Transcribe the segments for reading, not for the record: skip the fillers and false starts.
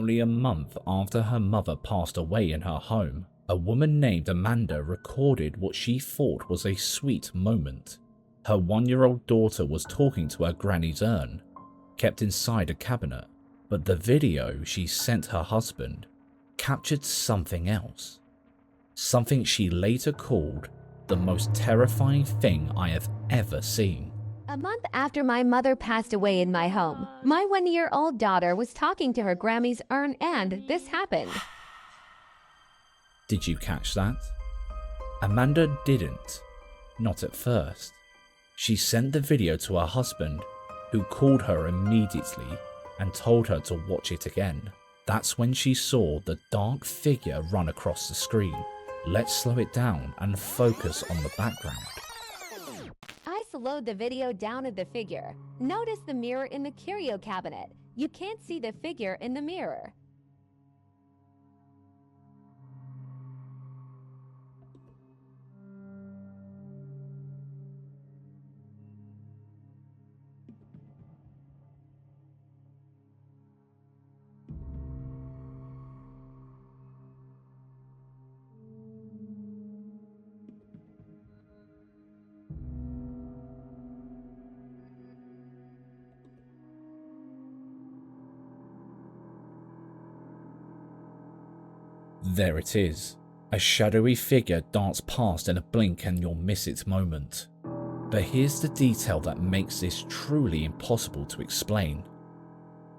only a month after her mother passed away in her home, a woman named Amanda recorded what she thought was a sweet moment. Her 1-year-old daughter was talking to her granny's urn, kept inside a cabinet, but the video she sent her husband captured something else. Something she later called the most terrifying thing I have ever seen. A month after my mother passed away in my home, my 1-year-old daughter was talking to her Grammy's urn and this happened. Did you catch that? Amanda didn't. Not at first. She sent the video to her husband, who called her immediately and told her to watch it again. That's when she saw the dark figure run across the screen. Let's slow it down and focus on the background. I slowed the video down at the figure. Notice the mirror in the curio cabinet. You can't see the figure in the mirror. There it is. A shadowy figure darts past in a blink and you'll miss its moment. But here's the detail that makes this truly impossible to explain.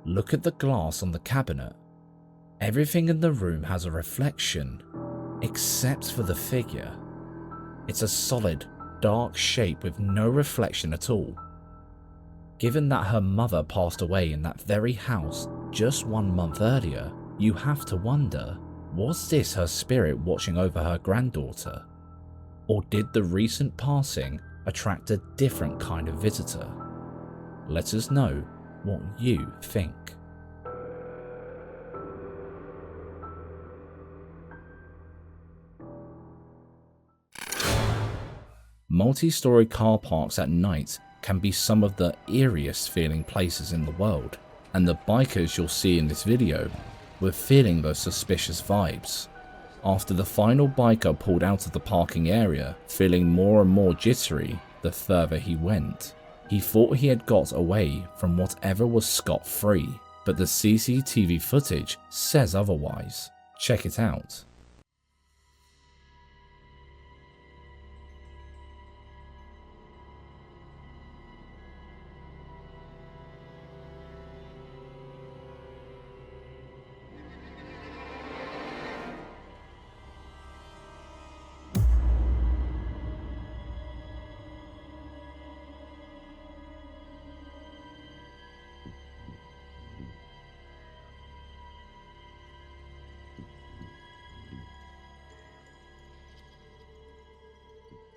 Look at the glass on the cabinet. Everything in the room has a reflection, except for the figure. It's a solid, dark shape with no reflection at all. Given that her mother passed away in that very house just 1 month earlier, you have to wonder, was this her spirit watching over her granddaughter? Or did the recent passing attract a different kind of visitor? Let us know what you think. Multi-story car parks at night can be some of the eeriest feeling places in the world, and the bikers you'll see in this video were feeling those suspicious vibes. After the final biker pulled out of the parking area, feeling more and more jittery the further he went. He thought he had got away from whatever was scot-free, but the CCTV footage says otherwise. Check it out.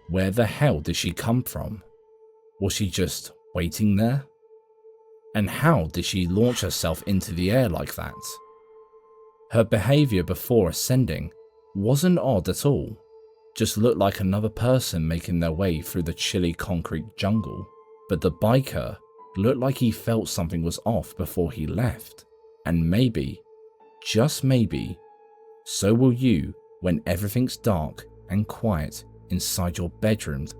Where the hell did she come from? Was she just waiting there? And how did she launch herself into the air like that? Her behaviour before ascending wasn't odd at all, just looked like another person making their way through the chilly concrete jungle. But the biker looked like he felt something was off before he left, and maybe, just maybe, so will you when everything's dark and quiet inside your bedrooms.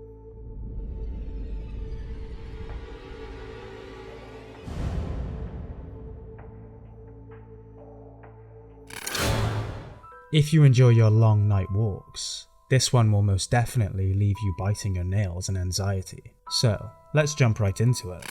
If you enjoy your long night walks, this one will most definitely leave you biting your nails in anxiety. So, let's jump right into it.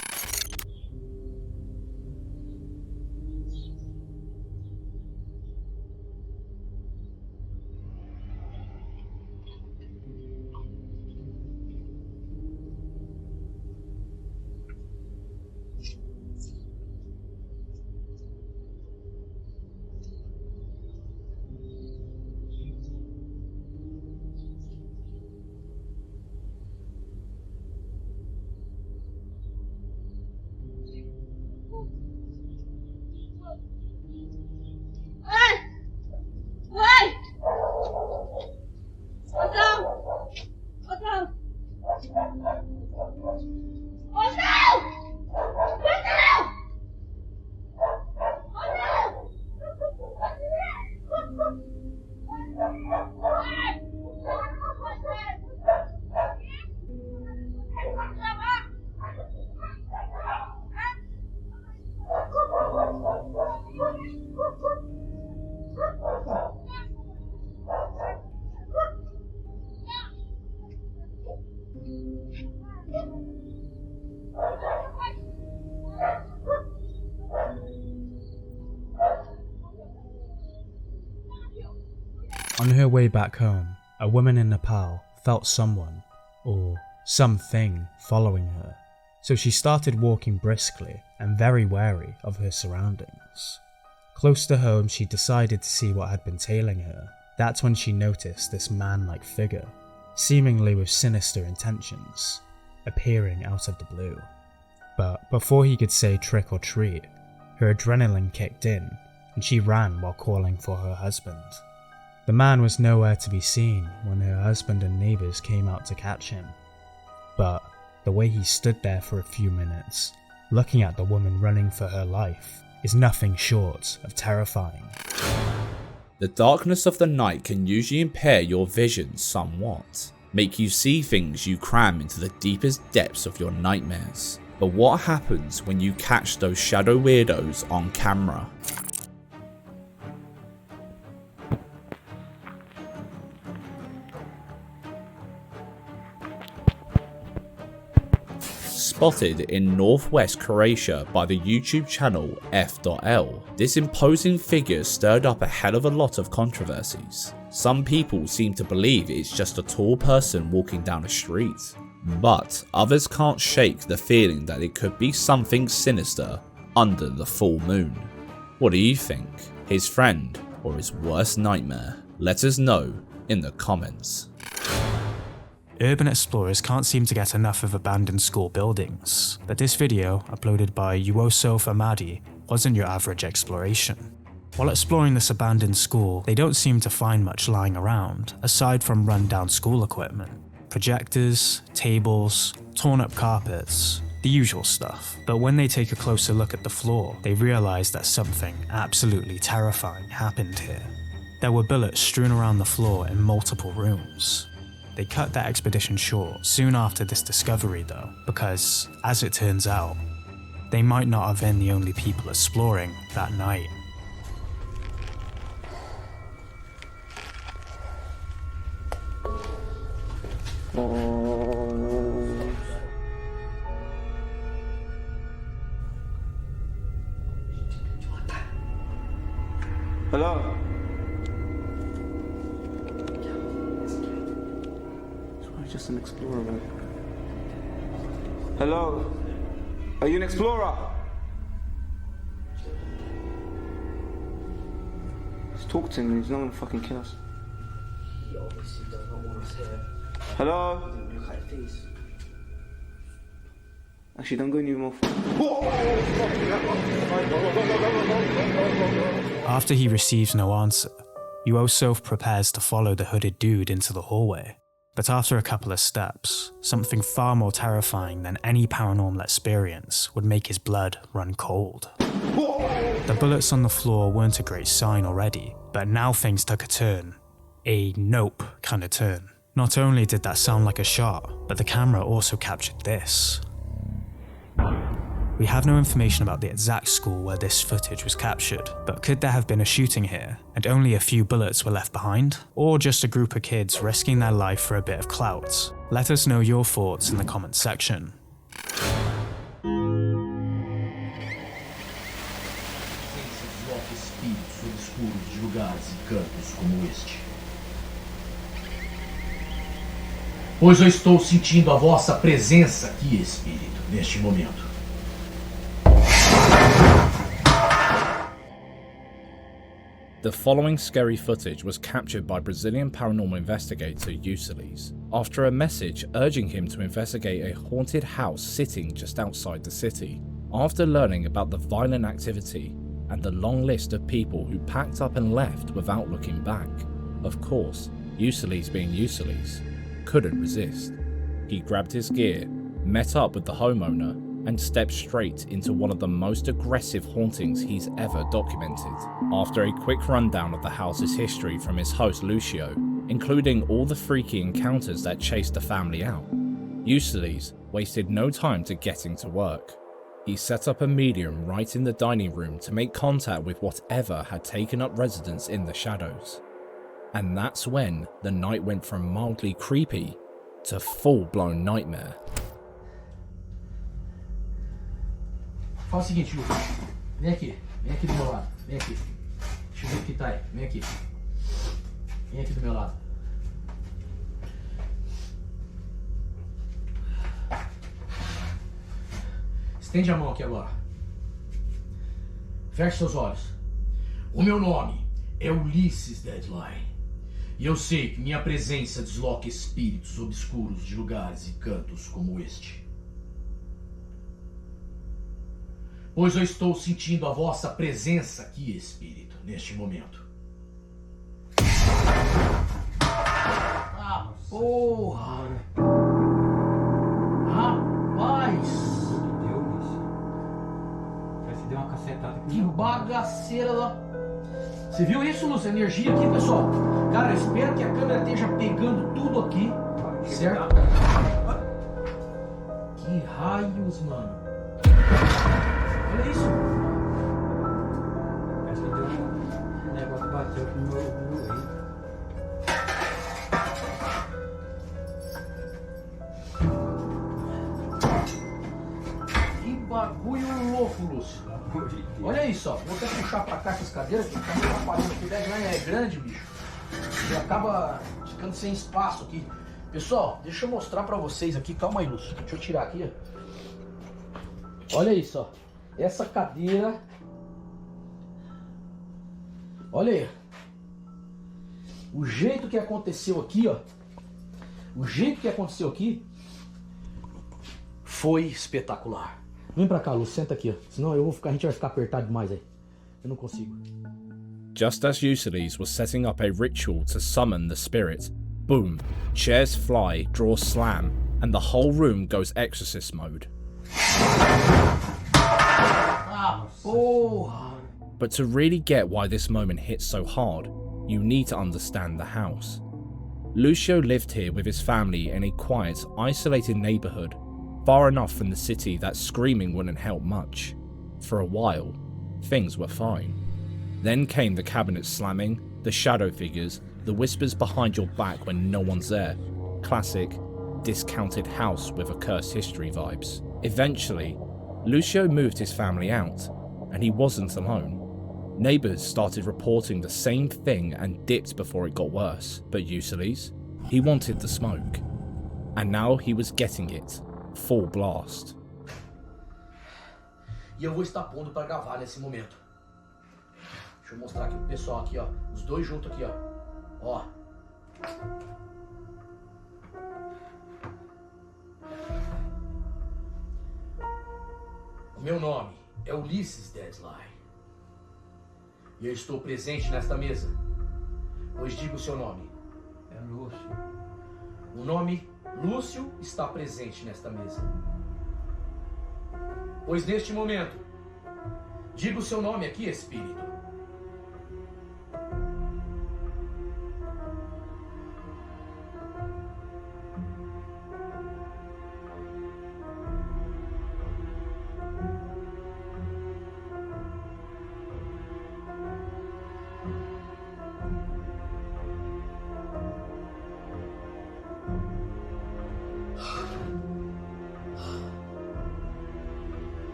On her way back home, a woman in Nepal felt someone, or something, following her. So she started walking briskly and very wary of her surroundings. Close to home, she decided to see what had been tailing her. That's when she noticed this man-like figure, seemingly with sinister intentions, appearing out of the blue. But before he could say trick or treat, her adrenaline kicked in and she ran while calling for her husband. The man was nowhere to be seen when her husband and neighbours came out to catch him. But the way he stood there for a few minutes, looking at the woman running for her life, is nothing short of terrifying. The darkness of the night can usually impair your vision somewhat, make you see things you cram into the deepest depths of your nightmares. But what happens when you catch those shadow weirdos on camera? Spotted in northwest Croatia by the YouTube channel F.L. This imposing figure stirred up a hell of a lot of controversies. Some people seem to believe it's just a tall person walking down a street, but others can't shake the feeling that it could be something sinister under the full moon. What do you think? His friend or his worst nightmare? Let us know in the comments. Urban explorers can't seem to get enough of abandoned school buildings, but this video, uploaded by Yusuf Ahmadi, wasn't your average exploration. While exploring this abandoned school, they don't seem to find much lying around, aside from run-down school equipment. Projectors, tables, torn up carpets, the usual stuff. But when they take a closer look at the floor, they realise that something absolutely terrifying happened here. There were bullets strewn around the floor in multiple rooms. They cut their expedition short soon after this discovery though, because, as it turns out, they might not have been the only people exploring that night. Hello? Just an explorer, man. Hello? Are you an explorer? Just talk to him, he's not gonna fucking kill us. He obviously does not want us here. Hello? Look at his face. Actually, don't go near more. After he receives no answer, Yusuf prepares to follow the hooded dude into the hallway. But after a couple of steps, something far more terrifying than any paranormal experience would make his blood run cold. The bullets on the floor weren't a great sign already, but now things took a turn. A nope kind of turn. Not only did that sound like a shot, but the camera also captured this. We have no information about the exact school where this footage was captured, but could there have been a shooting here, and only a few bullets were left behind? Or just a group of kids risking their life for a bit of clout? Let us know your thoughts in the comments section. Pois eu estou sentindo a vossa presença aqui, espírito, neste momento. The following scary footage was captured by Brazilian paranormal investigator Usiles after a message urging him to investigate a haunted house sitting just outside the city. After learning about the violent activity and the long list of people who packed up and left without looking back, of course, Usiles being Usiles, couldn't resist. He grabbed his gear, met up with the homeowner, and stepped straight into one of the most aggressive hauntings he's ever documented. After a quick rundown of the house's history from his host Lucio, including all the freaky encounters that chased the family out, Usiles wasted no time to getting to work. He set up a medium right in the dining room to make contact with whatever had taken up residence in the shadows. And that's when the night went from mildly creepy to full-blown nightmare. Fala o seguinte, Lucas. Vem aqui do meu lado. Vem aqui. Deixa eu ver o que tá aí. Vem aqui. Vem aqui do meu lado. Estende a mão aqui agora. Feche seus olhos. O meu nome é Ulisses Deadline. E eu sei que minha presença desloca espíritos obscuros de lugares e cantos como este. Pois eu estou sentindo a vossa presença aqui, espírito, neste momento. Ah, porra! Rapaz! Deu, bicho. Parece que deu uma cacetada aqui. Que bagaceira lá! Você viu isso, Lúcio? A energia aqui, pessoal. Cara, eu espero que a câmera esteja pegando tudo aqui. Certo? Que raios, mano. Olha isso. Parece que deu um negócio, bateu aqui no meu rei. Que bagulho louco, Lúcio. Olha isso, ó. Vou até puxar pra cá essas cadeiras, que tá me atrapalhando aqui. É grande, bicho. E acaba ficando sem espaço aqui. Pessoal, deixa eu mostrar pra vocês aqui. Calma aí, Lúcio. Deixa eu tirar aqui, ó. Olha isso, ó. Essa cadeira. Olha aí. O jeito que aconteceu aqui, ó. O jeito que aconteceu aqui foi espetacular. Vem pra cá, Lu, senta aqui, ó. Senão a gente vai ficar apertado demais aí. Eu não consigo. Just as Ulysses was setting up a ritual to summon the spirit, boom, chairs fly, drawers slam, and the whole room goes exorcist mode. Ah, porra! But to really get why this moment hit so hard, you need to understand the house. Lucio lived here with his family in a quiet, isolated neighborhood, far enough from the city that screaming wouldn't help much. For a while, things were fine. Then came the cabinet slamming, the shadow figures, the whispers behind your back when no one's there. Classic, discounted house with a cursed history vibes. Eventually, Lucio moved his family out, and he wasn't alone. Neighbours started reporting the same thing and dipped before it got worse, but Ulysses, he wanted the smoke. And now he was getting it. Full blast. E eu vou estar pondo pra gravar nesse momento. Deixa eu mostrar aqui pro pessoal aqui, ó. Os dois juntos aqui, ó. Ó. O meu nome é Ulisses Deadline. E eu estou presente nesta mesa. Pois diga o seu nome. É Lúcio. O nome Lúcio está presente nesta mesa. Pois neste momento, diga o seu nome aqui, espírito.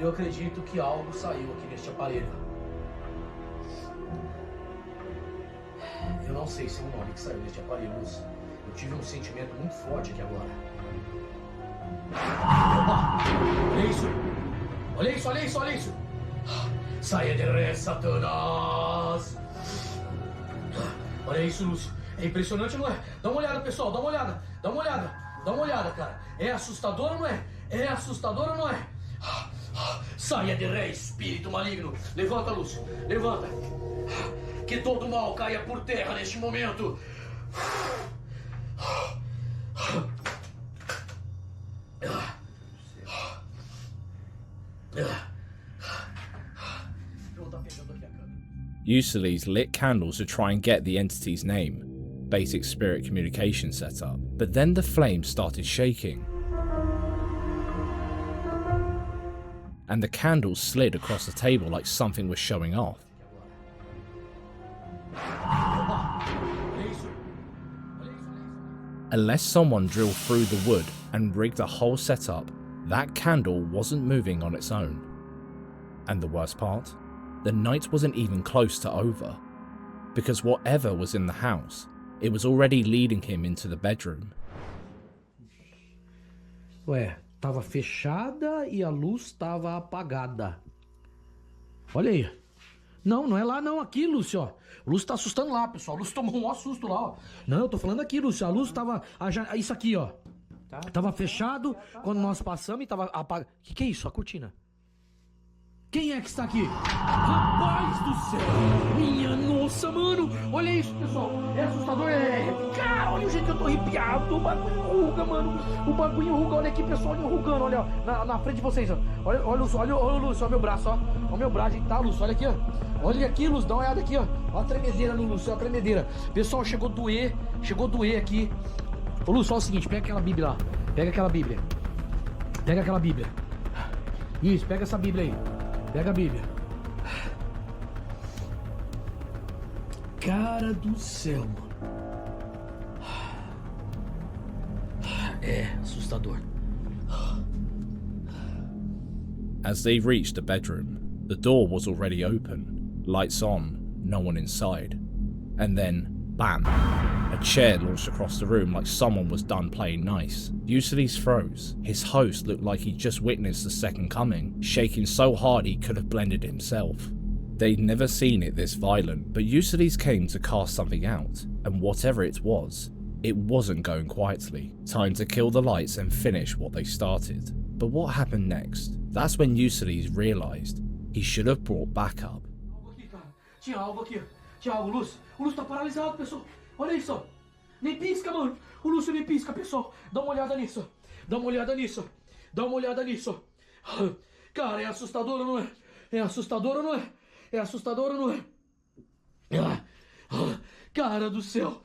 Eu acredito que algo saiu aqui neste aparelho. Eu não sei se é o nome que saiu deste aparelho, Luz. Eu tive um sentimento muito forte aqui agora. Olha isso! Olha isso, olha isso, olha isso! Saia de ré, Satanás! Olha isso, Lúcio. É impressionante, não é? Dá uma olhada, pessoal, dá uma olhada. Dá uma olhada. Dá uma olhada, cara. É assustador ou não é? É assustador ou não é? Saia de ré, espírito maligno. Levanta, Lúcio. Levanta. Que todo mal caia por terra neste momento. Ulysses lit candles to try and get the entity's name, basic spirit communication setup, but then the flames started shaking. And the candles slid across the table like something was showing off. Unless someone drilled through the wood and rigged a whole setup, that candle wasn't moving on its own. And the worst part? The night wasn't even close to over. because whatever was in the house, it was already leading him into the bedroom. Ué, tava fechada e a luz tava apagada. Olha aí. Não, não é lá não, aqui, Lúcio, ó. A luz tá assustando lá, pessoal. A luz tomou um susto lá, ó. Não, eu tô falando aqui, Lúcio. A luz tava... Isso aqui, ó. Tava fechado quando nós passamos e tava apagado. Que é isso? A cortina. Quem é que está aqui? Rapaz do céu! Minha nossa, mano! Olha isso, pessoal! É assustador, Cara, olha o jeito que eu tô arrepiado! O bagulho enruga, mano! O bagulho enruga, olha aqui, pessoal, olha enrugando, olha, ó, na frente de vocês, ó. Olha, Lúcio, olha, Lúcio, olha meu braço, ó. Olha o meu braço, gente, tá, Lúcio? Olha aqui, ó. Olha aqui, Lúcio, dá uma olhada aqui, ó. Olha a tremedeira no Lúcio, olha a tremedeira. Pessoal, chegou a doer aqui. Ô, Lúcio, olha o seguinte, pega aquela Bíblia lá. Pega aquela Bíblia. Pega aquela Bíblia. Isso, pega essa Bíblia aí. Pega a Bíblia. Cara do céu, mano. É assustador. As they reached the bedroom, the door was already open, lights on, no one inside. And then, bam! A chair launched across the room like someone was done playing nice. Usually froze. His host looked like he'd just witnessed the second coming, shaking so hard he could have blended himself. They'd never seen it this violent, but Usually came to cast something out, and whatever it wasn't going quietly. Time to kill the lights and finish what they started. But what happened next? That's when Usually realized he should have brought backup. Tinha algo aqui. Tinha algo, Lúcio. O Lúcio tá paralisado, pessoal. Olha isso, ó. Nem pisca, mano. O Lúcio nem pisca, pessoal. Dá uma olhada nisso. Dá uma olhada nisso. Dá uma olhada nisso. Cara, é assustador ou não é? É assustador ou não é? É assustador ou não é? Cara do céu.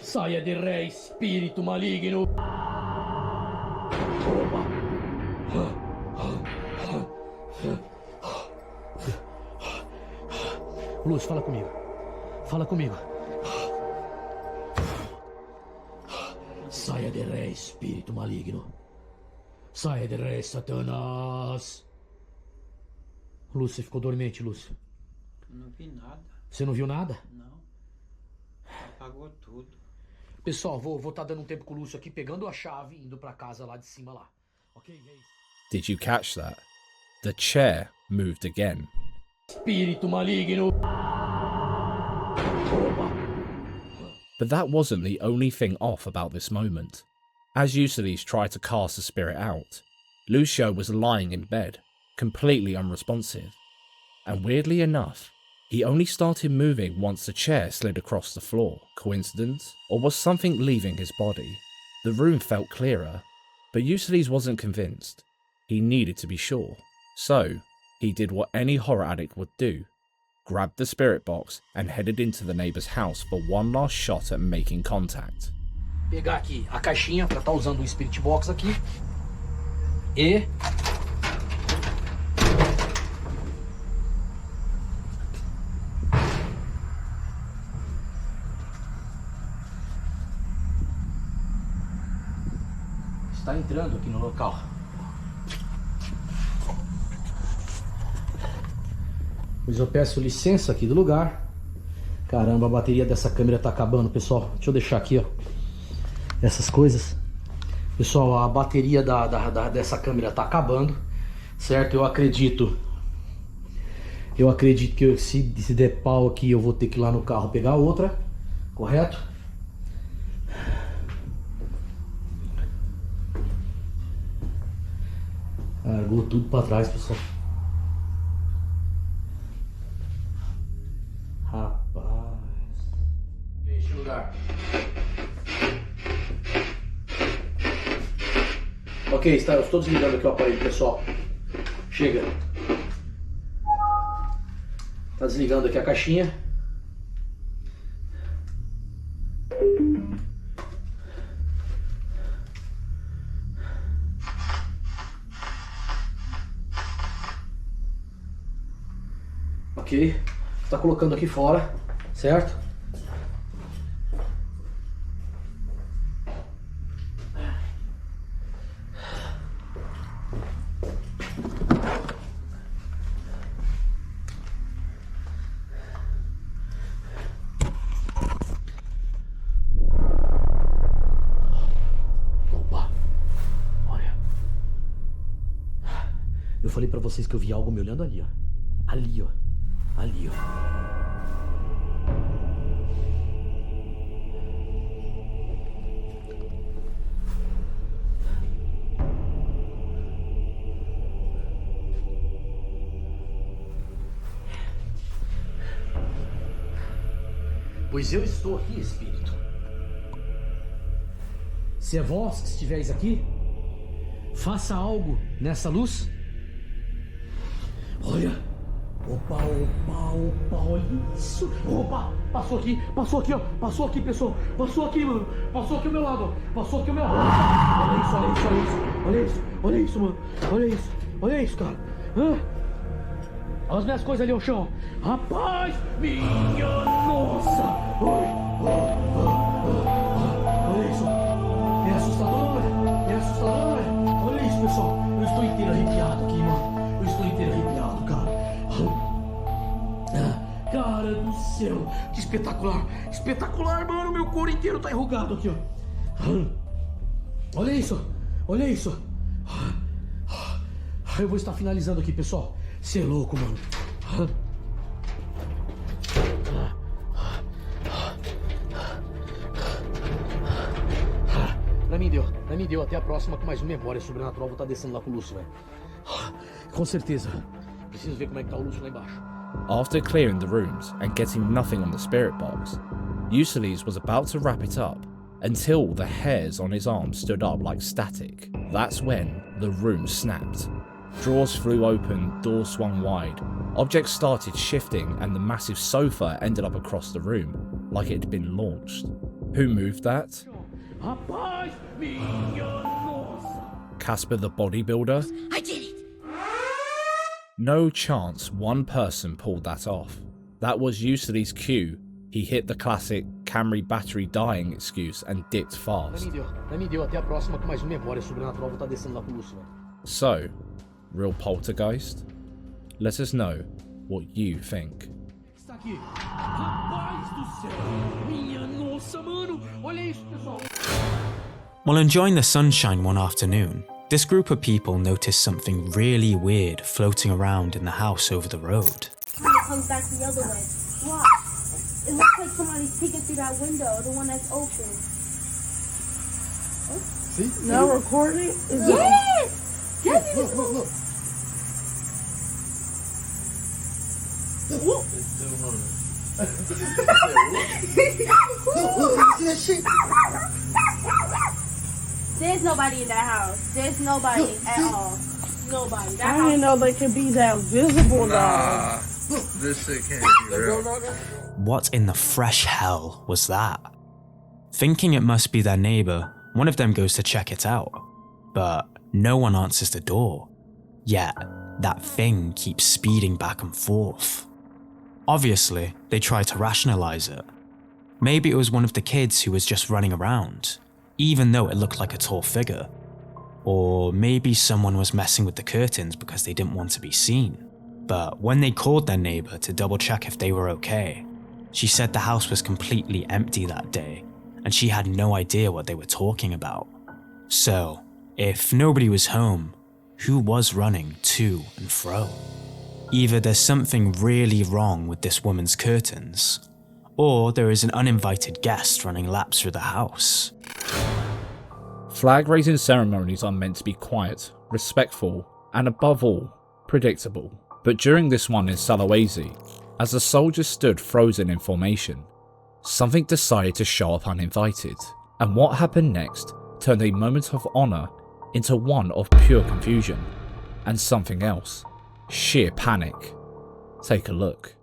Saia de ré, espírito maligno. Opa. Lúcio, fala comigo. Fala comigo. Saia de ré, espírito maligno. Saia de ré, Satanás. Lúcio, você ficou dormente, Lúcio? Não vi nada. Você não viu nada? Não. Apagou tudo. Pessoal, vou tá dando um tempo com o Lúcio aqui, pegando a chave e indo pra casa lá de cima lá. Ok? É isso. Did you catch that? The chair moved again. Espírito maligno. Opa. But that wasn't the only thing off about this moment. As Usually tried to cast the spirit out, Lucio was lying in bed, completely unresponsive. And weirdly enough, he only started moving once the chair slid across the floor. Coincidence? Or was something leaving his body? The room felt clearer, but Usually wasn't convinced. He needed to be sure. So, he did what any horror addict would do. Grabbed the spirit box and headed into the neighbor's house for one last shot at making contact. Pegar aqui a caixinha para estar usando o Spirit Box aqui. E está entrando aqui no local. Pois eu peço licença aqui do lugar. Caramba, a bateria dessa câmera tá acabando, pessoal. Deixa eu deixar aqui, ó, essas coisas. Pessoal, a bateria dessa câmera tá acabando, certo? Eu acredito que se der pau aqui eu vou ter que ir lá no carro pegar outra, correto? Largou tudo pra trás, pessoal. Rapaz. Deixa o lugar. Ok, eu estou desligando aqui o aparelho, pessoal. Chega. Tá desligando aqui a caixinha. Ok. Tá colocando aqui fora, certo? Eu falei pra vocês que eu vi algo me olhando ali, ó. Ali, ó. Ali, ó. Pois eu estou aqui, espírito. Se é vós que estiveres aqui, faça algo nessa luz. Olha! Opa, opa, opa, olha isso! Opa! Passou aqui, ó! Passou aqui, pessoal! Passou aqui, mano! Passou aqui ao meu lado, ó! Passou aqui ao meu lado! Olha isso, olha isso, olha isso! Olha isso, olha isso, mano! Olha isso! Olha isso, cara! Hã? Olha as minhas coisas ali ao chão! Rapaz! Minha nossa! Olha isso! É assustador! É assustador! Olha isso, pessoal! Eu estou inteiro arrepiado aqui, mano! Eu estou inteiro arrepiado, cara! Cara do céu! Que espetacular! Espetacular, mano! Meu couro inteiro tá enrugado aqui, ó! Olha isso! Olha isso! Eu vou estar finalizando aqui, pessoal! Cê é louco, mano! Não me deu. Até a próxima com mais uma memória sobrenatural. Vou estar descendo lá com o Lúcio, velho. Com certeza. Preciso ver como é que tá o Lúcio lá embaixo. After clearing the rooms and getting nothing on the spirit box, Ulysses was about to wrap it up until the hairs on his arm stood up like static. That's when the room snapped. Drawers flew open, doors swung wide, objects started shifting, and the massive sofa ended up across the room, like it had been launched. Who moved that? Casper the bodybuilder? I did it! No chance one person pulled that off. That was Ulysses' cue. He hit the classic Camry battery dying excuse and dipped fast. Não me deu. Até a próxima com mais uma memória sobrenatural. Vou estar descendo lá com o Lúcio, velho. So, real poltergeist? Let us know what you think. Está aqui. Rapaz do céu. Minha nossa, mano. Olha isso, pessoal. While enjoying the sunshine one afternoon, this group of people noticed something really weird floating around in the house over the road. It comes back the other way. What? It looks like somebody's peeking through that window, the one that's open. See? No recording? Yes! Yes! Look. There's nobody in that house. There's nobody at all. Nobody. That I house. didn't know they could be that visible, though. This shit can't be real. What in the fresh hell was that? Thinking it must be their neighbour, one of them goes to check it out. But no one answers the door. Yet, that thing keeps speeding back and forth. Obviously, they try to rationalise it. Maybe it was one of the kids who was just running around, even though it looked like a tall figure. Or maybe someone was messing with the curtains because they didn't want to be seen. But when they called their neighbour to double check if they were okay, she said the house was completely empty that day, and she had no idea what they were talking about. So, if nobody was home, who was running to and fro? Either there's something really wrong with this woman's curtains, or there is an uninvited guest running laps through the house. Flag raising ceremonies are meant to be quiet, respectful, and above all, predictable. But during this one in Sulawesi, as the soldiers stood frozen in formation, something decided to show up uninvited. And what happened next turned a moment of honour into one of pure confusion, and something else, sheer panic. Take a look.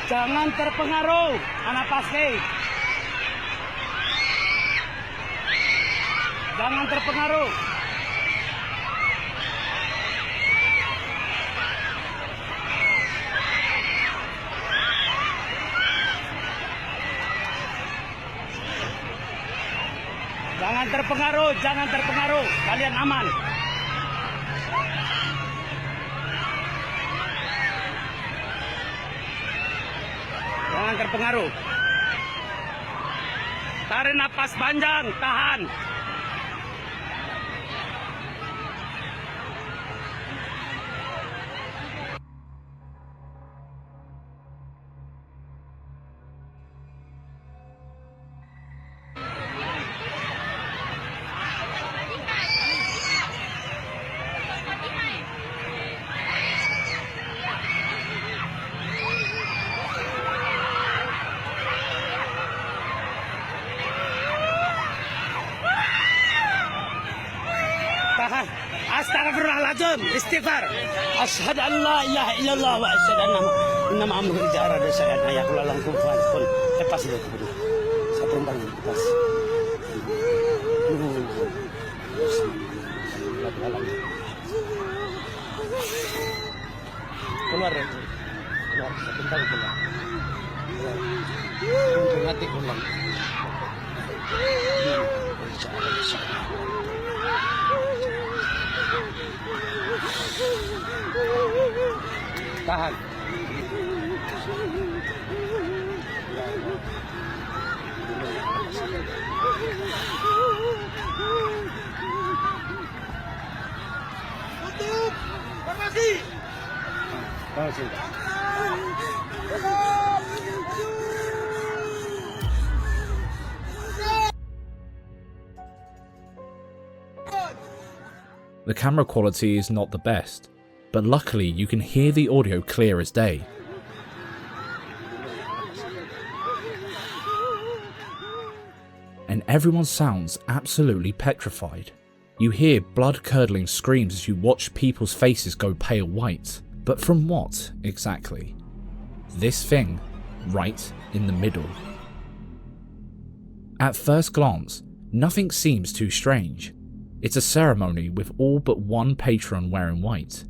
Jangan terpengaruh, anak pasti. Jangan terpengaruh. Jangan terpengaruh. Kalian aman. Jangan terpengaruh. Tarik napas panjang, tahan. Tahan. Astagfirullahaladzim. Istighfar. Asyhadu an la ilaha illallah wa asyhadu anna Muhammadan rasulullah. Saya ayah lalang kumpulan pun lepas itu. Saya tembak lepas. Keluar. Keluar. Saya tembak keluar. Untuk mati pulang. Tahan. Tutup. Formasi. Formasi. The camera quality is not the best, but luckily you can hear the audio clear as day. And everyone sounds absolutely petrified. You hear blood-curdling screams as you watch people's faces go pale white. But from what, exactly? This thing, right in the middle. At first glance, nothing seems too strange. It's a ceremony with all but one patron wearing white.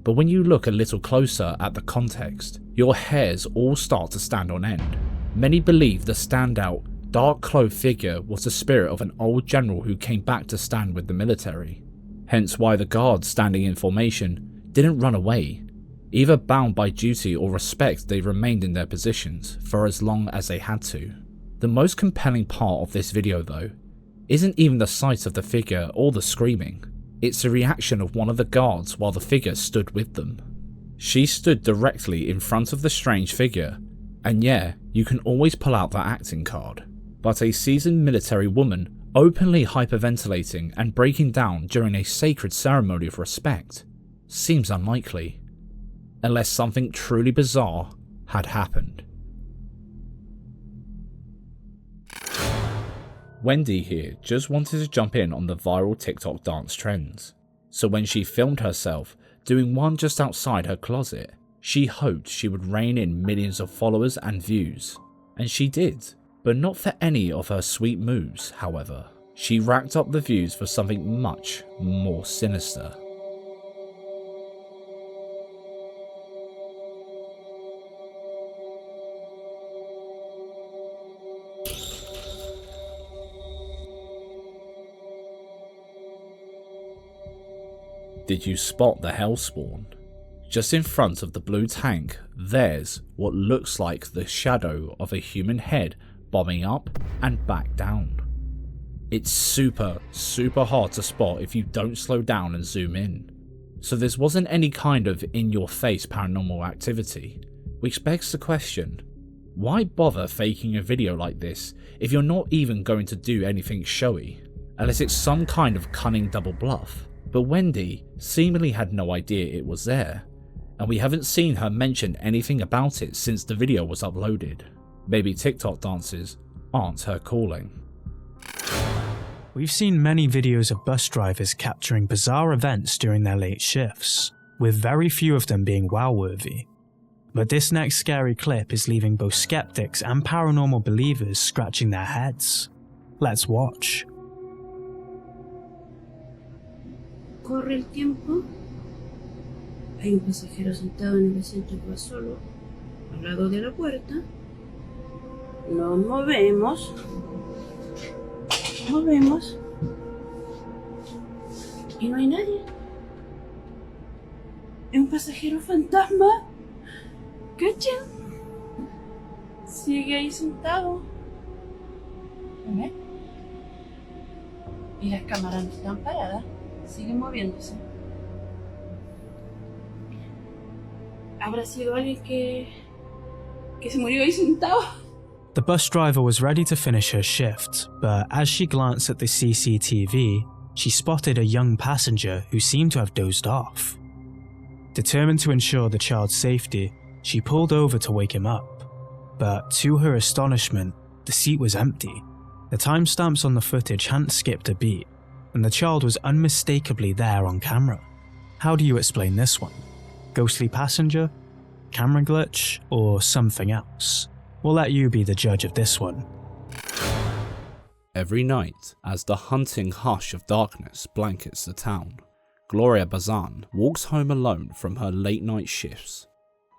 But when you look a little closer at the context, your hairs all start to stand on end. Many believe the standout, dark-clothed figure was the spirit of an old general who came back to stand with the military. Hence why the guards standing in formation didn't run away. Either bound by duty or respect, they remained in their positions for as long as they had to. The most compelling part of this video though, isn't even the sight of the figure or the screaming. It's the reaction of one of the guards while the figure stood with them. She stood directly in front of the strange figure, and yeah, you can always pull out that acting card. But a seasoned military woman openly hyperventilating and breaking down during a sacred ceremony of respect seems unlikely, unless something truly bizarre had happened. Wendy here just wanted to jump in on the viral TikTok dance trends. So when she filmed herself doing one just outside her closet, she hoped she would rein in millions of followers and views. And she did, but not for any of her sweet moves, however. She racked up the views for something much more sinister. Did you spot the hellspawn? Just in front of the blue tank, there's what looks like the shadow of a human head bobbing up and back down. It's super hard to spot if you don't slow down and zoom in. So this wasn't any kind of in-your-face paranormal activity, which begs the question, why bother faking a video like this if you're not even going to do anything showy, unless it's some kind of cunning double bluff? But Wendy seemingly had no idea it was there, and we haven't seen her mention anything about it since the video was uploaded. Maybe TikTok dances aren't her calling. We've seen many videos of bus drivers capturing bizarre events during their late shifts, with very few of them being wow-worthy. But this next scary clip is leaving both skeptics and paranormal believers scratching their heads. Let's watch. Corre el tiempo. Hay un pasajero sentado en el asiento que va solo, al lado de la puerta. Nos movemos. Y no hay nadie. Es un pasajero fantasma. ¿Cachan? Sigue ahí sentado. ¿Ves? Y las cámaras no están paradas, siguen moviéndose. ¿Habrá sido alguien que se murió ahí sentado? The bus driver was ready to finish her shift, but as she glanced at the CCTV, she spotted a young passenger who seemed to have dozed off. Determined to ensure the child's safety, she pulled over to wake him up. But to her astonishment, the seat was empty. The timestamps on the footage hadn't skipped a beat, and the child was unmistakably there on camera. How do you explain this one? Ghostly passenger, camera glitch, or something else? We'll let you be the judge of this one. Every night, as the haunting hush of darkness blankets the town, Gloria Bazan walks home alone from her late night shifts.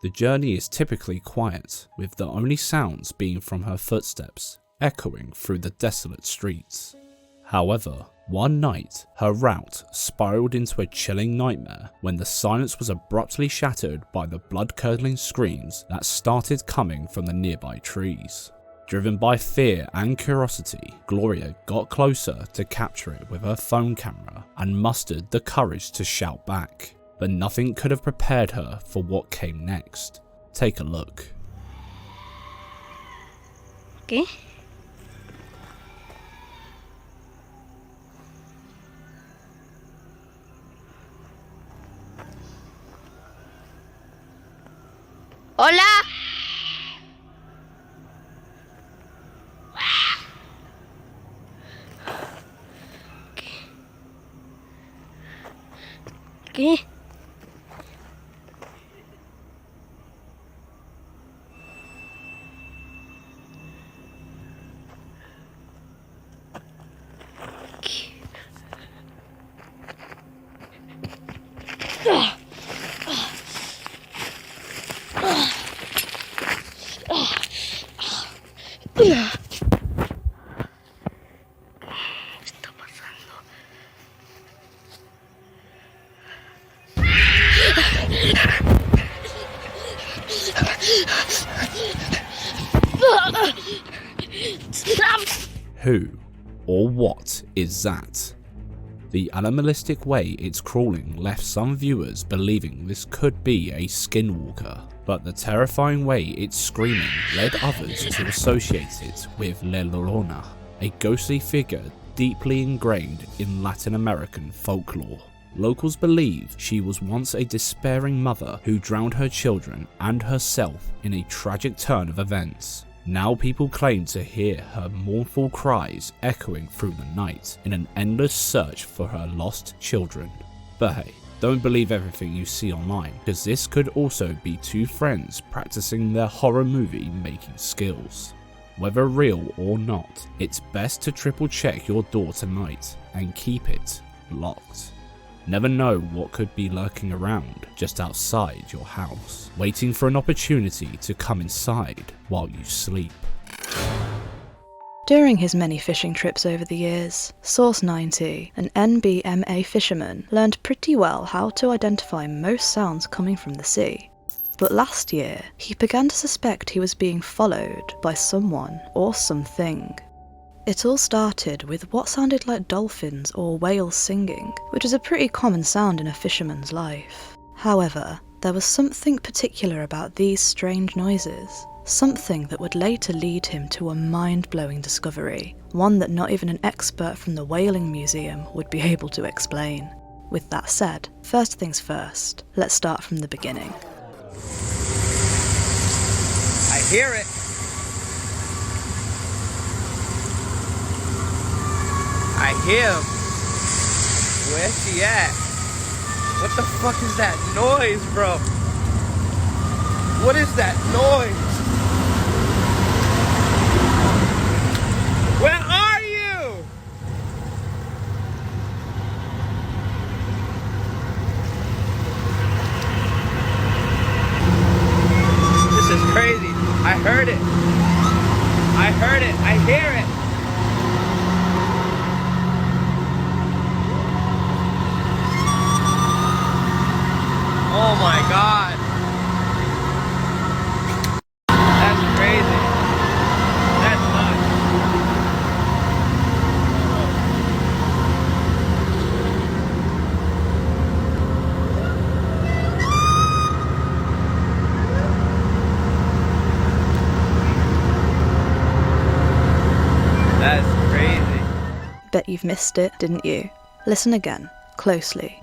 The journey is typically quiet, with the only sounds being from her footsteps, echoing through the desolate streets. However, one night, her route spiraled into a chilling nightmare when the silence was abruptly shattered by the blood-curdling screams that started coming from the nearby trees. Driven by fear and curiosity, Gloria got closer to capture it with her phone camera and mustered the courage to shout back. But nothing could have prepared her for what came next. Take a look. ¿Qué? ¡Hola! ¿Qué? Who or what is that? The animalistic way it's crawling left some viewers believing this could be a skinwalker, but the terrifying way it's screaming led others to associate it with La Llorona, a ghostly figure deeply ingrained in Latin American folklore. Locals believe she was once a despairing mother who drowned her children and herself in a tragic turn of events. Now people claim to hear her mournful cries echoing through the night in an endless search for her lost children. But hey, don't believe everything you see online, because this could also be two friends practicing their horror movie making skills. Whether real or not, it's best to triple check your door tonight and keep it locked. Never know what could be lurking around just outside your house, waiting for an opportunity to come inside while you sleep. During his many fishing trips over the years, Source 90, an NBMA fisherman, learned pretty well how to identify most sounds coming from the sea. But last year, he began to suspect he was being followed by someone or something. It all started with what sounded like dolphins or whales singing, which is a pretty common sound in a fisherman's life. However, there was something particular about these strange noises, something that would later lead him to a mind-blowing discovery, one that not even an expert from the Whaling Museum would be able to explain. With that said, first things first, let's start from the beginning. I hear it. I hear him. Where's he at? What the fuck is that noise, bro? What is that noise? Where are you? This is crazy. I heard it. I heard it. I hear it. Oh my God. you've missed it, didn't you? Listen again, closely.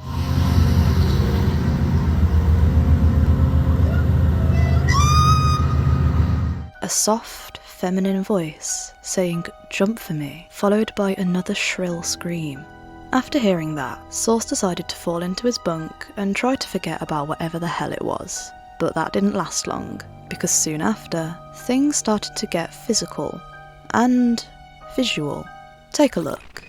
A soft, feminine voice saying, "Jump for me," followed by another shrill scream. After hearing that, Source decided to fall into his bunk and try to forget about whatever the hell it was. But that didn't last long, because soon after, things started to get physical and visual. Take a look.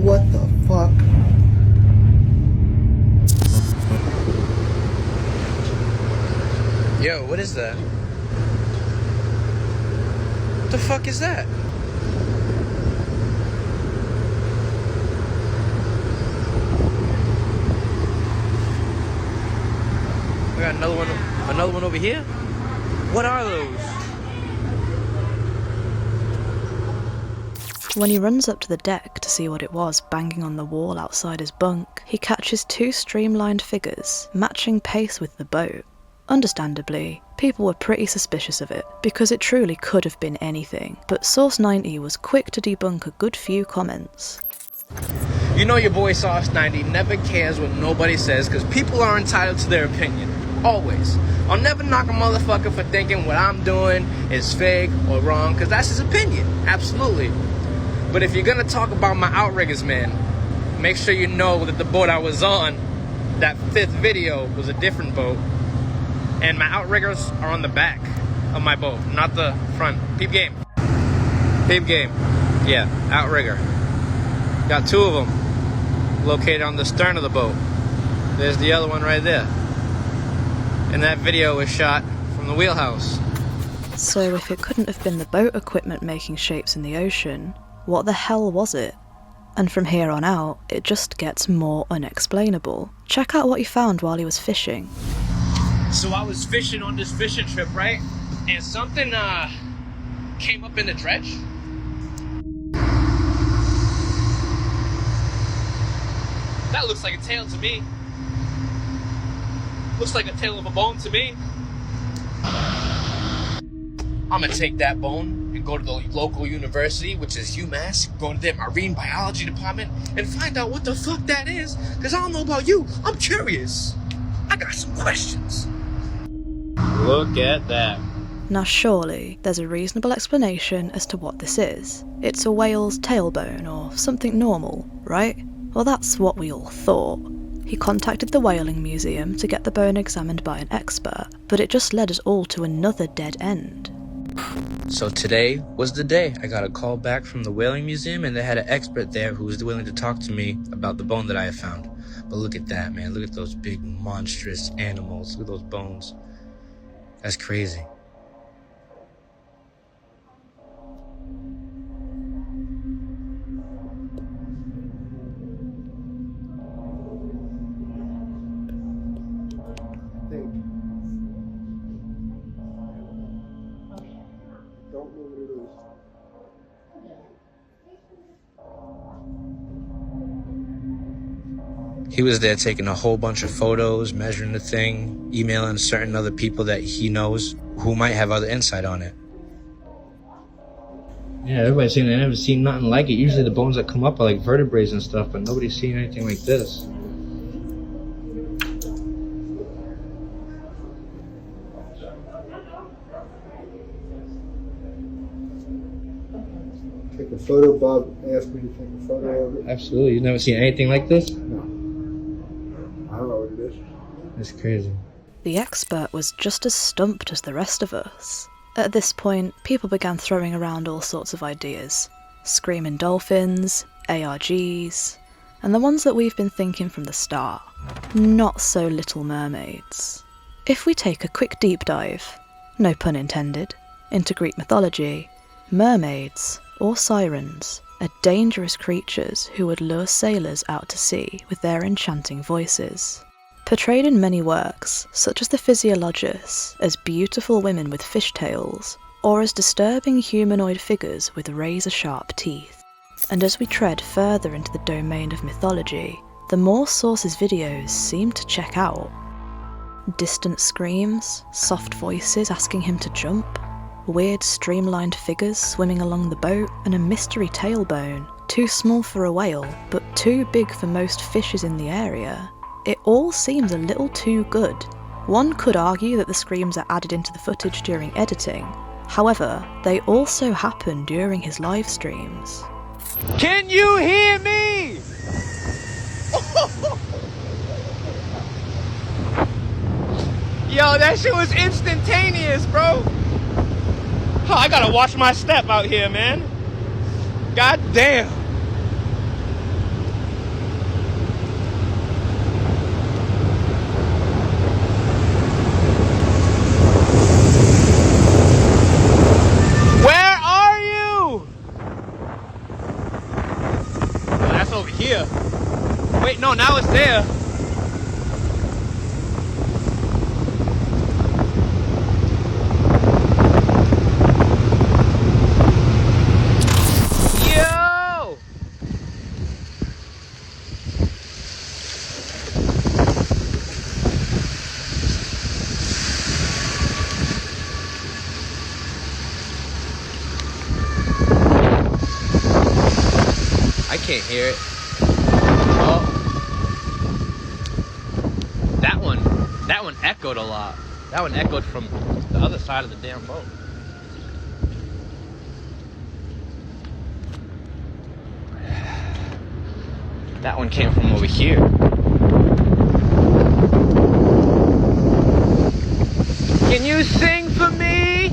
What the fuck? Yo, what is that? What the fuck is that? We got another one over here? What are those? When he runs up to the deck to see what it was banging on the wall outside his bunk, he catches two streamlined figures, matching pace with the boat. Understandably, people were pretty suspicious of it, because it truly could have been anything, but Source 90 was quick to debunk a good few comments. You know your boy Sauce 90 never cares what nobody says, because people are entitled to their opinion. Always. I'll never knock a motherfucker for thinking what I'm doing is fake or wrong, because that's his opinion. Absolutely. But if you're gonna talk about my outriggers, man, make sure you know that the boat I was on, that 5th video, was a different boat. And my outriggers are on the back of my boat, not the front. Peep game. Peep game. Yeah, outrigger. Got 2 of them located on the stern of the boat. There's the other one right there. And that video was shot from the wheelhouse. So if it couldn't have been the boat equipment making shapes in the ocean, what the hell was it? And from here on out, it just gets more unexplainable. Check out what he found while he was fishing. So I was fishing on this fishing trip, right? And something came up in the dredge. That looks like a tail to me. Looks like a tail of a bone to me. I'm gonna take that bone and go to the local university, which is UMass, go to their marine biology department and find out what the fuck that is, because I don't know about you, I'm curious. I got some questions. Look at that. Now surely, there's a reasonable explanation as to what this is. It's a whale's tailbone or something normal, right? Well, that's what we all thought. He contacted the whaling museum to get the bone examined by an expert, but it just led us all to another dead end. So today was the day. I got a call back from the whaling museum and they had an expert there who was willing to talk to me about the bone that I had found. But look at that, man. Look at those big monstrous animals. Look at those bones. That's crazy. He was there taking a whole bunch of photos, measuring the thing, emailing certain other people that he knows who might have other insight on it. Yeah, everybody's saying they never seen nothing like it. Usually the bones that come up are like vertebrae and stuff, but nobody's seen anything like this. Take a photo, Bob asked me to take a photo of it. Absolutely. You've never seen anything like this? No. I don't know what it is. That's crazy. The expert was just as stumped as the rest of us. At this point, people began throwing around all sorts of ideas. Screaming dolphins, ARGs, and the ones that we've been thinking from the start, not so Little Mermaids. If we take a quick deep dive, no pun intended, into Greek mythology, mermaids, or sirens, are dangerous creatures who would lure sailors out to sea with their enchanting voices. Portrayed in many works, such as the Physiologus, as beautiful women with fishtails, or as disturbing humanoid figures with razor-sharp teeth. And as we tread further into the domain of mythology, the more sources' videos seem to check out. Distant screams, soft voices asking him to jump, weird streamlined figures swimming along the boat, and a mystery tailbone, too small for a whale, but too big for most fishes in the area. It all seems a little too good. One could argue that the screams are added into the footage during editing. However, they also happen during his live streams. Can you hear me? Yo, that shit was instantaneous, bro. Oh, I gotta watch my step out here, man. God damn. Where are you? Oh, that's over here. Wait, no, now it's there. I can't hear it. Oh. That one echoed a lot. That one echoed from the other side of the damn boat. That one came from over here. Can you sing for me?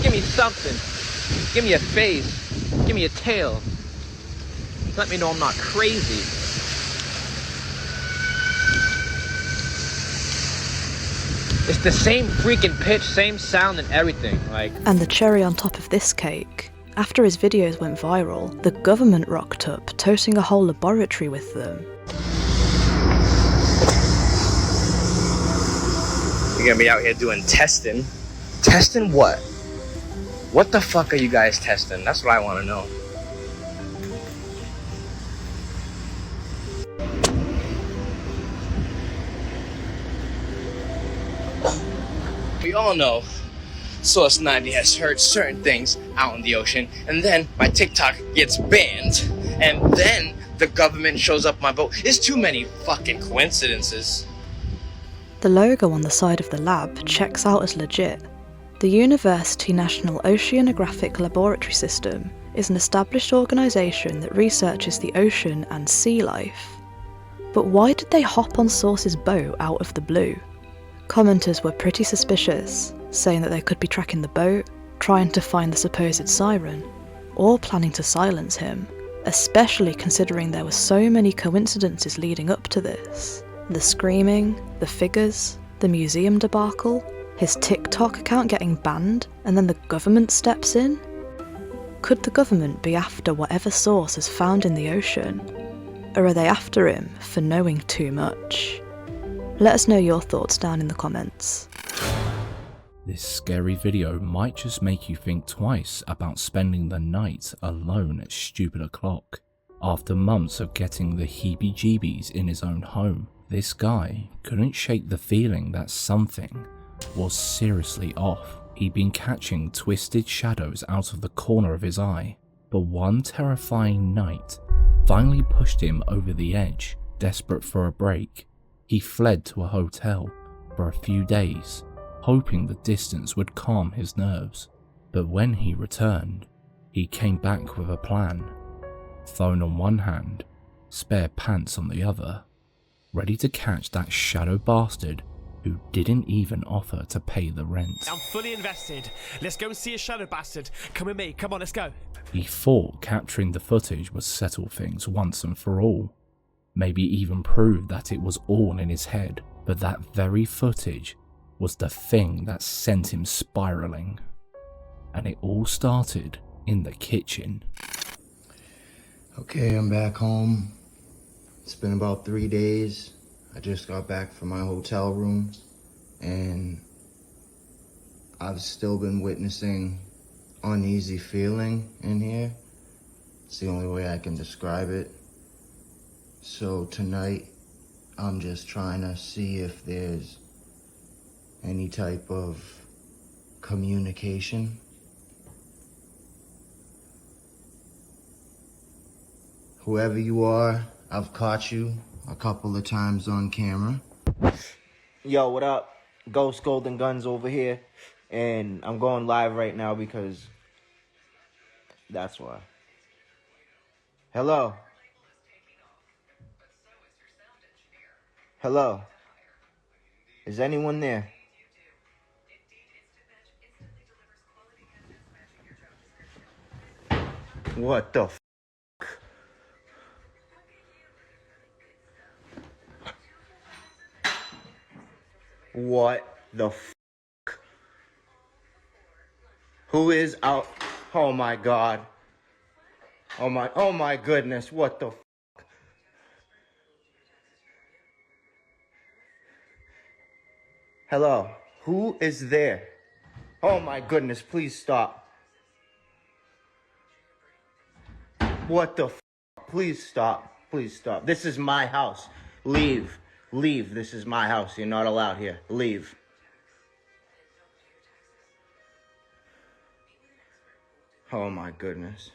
Give me something. Give me a face. Give me a tail. Let me know I'm not crazy. It's the same freaking pitch, same sound and everything, like. And the cherry on top of this cake, after his videos went viral, the government rocked up, toting a whole laboratory with them. You're gonna be out here doing testing. Testing what? What the fuck are you guys testing? That's what I want to know. We all know Source 90 has heard certain things out in the ocean, and then my TikTok gets banned, and then the government shows up my boat. It's too many fucking coincidences. The logo on the side of the lab checks out as legit. The University National Oceanographic Laboratory System is an established organisation that researches the ocean and sea life. But why did they hop on Source's boat out of the blue? Commenters were pretty suspicious, saying that they could be tracking the boat, trying to find the supposed siren, or planning to silence him, especially considering there were so many coincidences leading up to this. The screaming, the figures, the museum debacle, his TikTok account getting banned, and then the government steps in? Could the government be after whatever Source is found in the ocean? Or are they after him for knowing too much? Let us know your thoughts down in the comments. This scary video might just make you think twice about spending the night alone at stupid o'clock. After months of getting the heebie-jeebies in his own home, this guy couldn't shake the feeling that something was seriously off. He'd been catching twisted shadows out of the corner of his eye, but one terrifying night finally pushed him over the edge. Desperate for a break, he fled to a hotel for a few days, hoping the distance would calm his nerves. But when he returned, he came back with a plan. Phone on one hand, spare pants on the other, ready to catch that shadow bastard who didn't even offer to pay the rent. I'm fully invested. Let's go and see a shadow bastard. Come with me. Come on, let's go. He thought capturing the footage would settle things once and for all, maybe even prove that it was all in his head, but that very footage was the thing that sent him spiraling. And it all started in the kitchen. Okay, I'm back home. It's been about 3 days. I just got back from my hotel room, and I've still been witnessing uneasy feeling in here. It's the only way I can describe it. So tonight, I'm just trying to see if there's any type of communication. Whoever you are, I've caught you a couple of times on camera. Yo, what up? Ghost Golden Guns over here. And I'm going live right now because that's why. Hello? Hello? Is anyone there? What the f***? What the f***? Who is out? Oh my god. Oh my goodness, what the f***? Hello, who is there? Oh my goodness, please stop. What the f***? Please stop, please stop. This is my house. Leave. Leave. This is my house. You're not allowed here. Leave. Oh my goodness.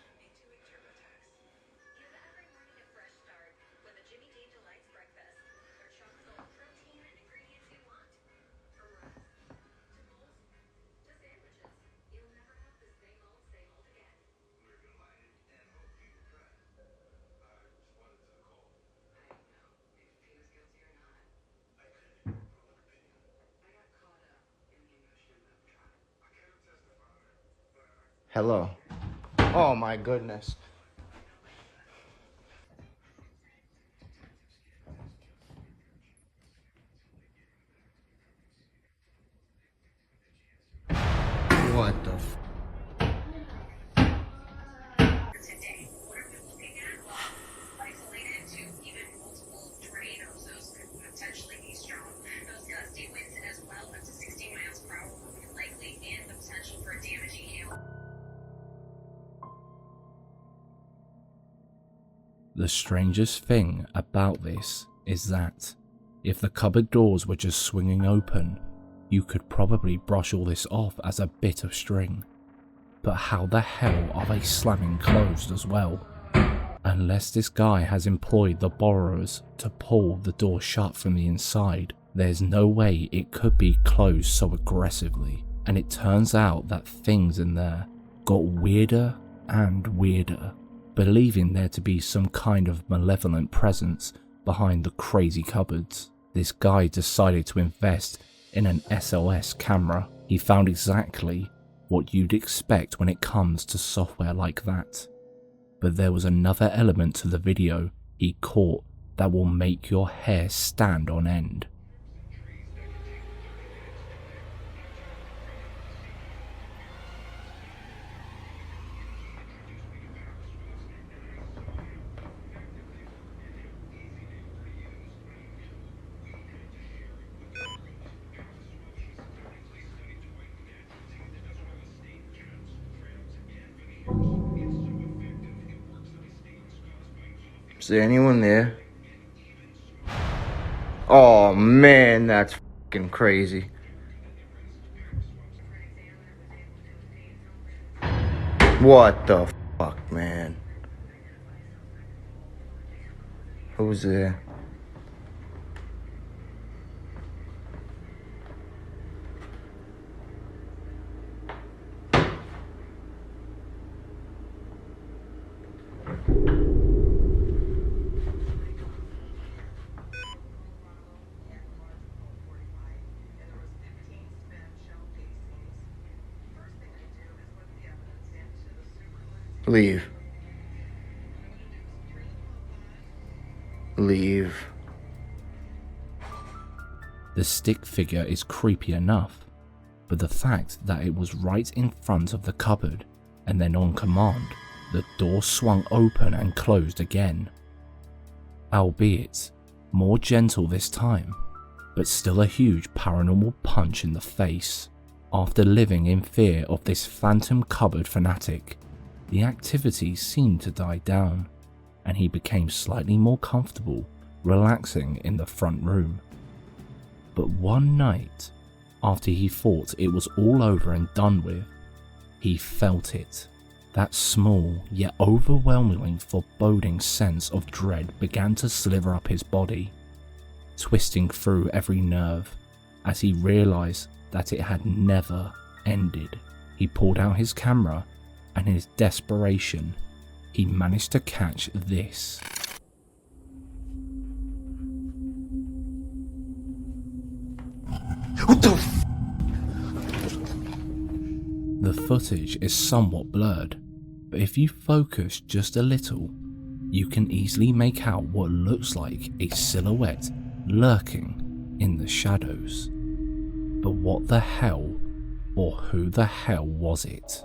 Hello. Oh my goodness. What the f***? The strangest thing about this is that if the cupboard doors were just swinging open, you could probably brush all this off as a bit of string. But how the hell are they slamming closed as well? Unless this guy has employed the borrowers to pull the door shut from the inside, there's no way it could be closed so aggressively. And it turns out that things in there got weirder and weirder, believing there to be some kind of malevolent presence behind the crazy cupboards. This guy decided to invest in an SOS camera. He found exactly what you'd expect when it comes to software like that. But there was another element to the video he caught that will make your hair stand on end. Is there anyone there? Oh man, that's fucking crazy. What the fuck, man? Who's there? Leave. Leave. The stick figure is creepy enough, but the fact that it was right in front of the cupboard and then on command, the door swung open and closed again. Albeit more gentle this time, but still a huge paranormal punch in the face. After living in fear of this phantom cupboard fanatic, the activity seemed to die down, and he became slightly more comfortable, relaxing in the front room. But one night, after he thought it was all over and done with, he felt it. That small yet overwhelmingly foreboding sense of dread began to sliver up his body, twisting through every nerve as he realized that it had never ended. He pulled out his camera, and in his desperation, he managed to catch this. What the The footage is somewhat blurred, but if you focus just a little, you can easily make out what looks like a silhouette lurking in the shadows. But what the hell, or who the hell was it?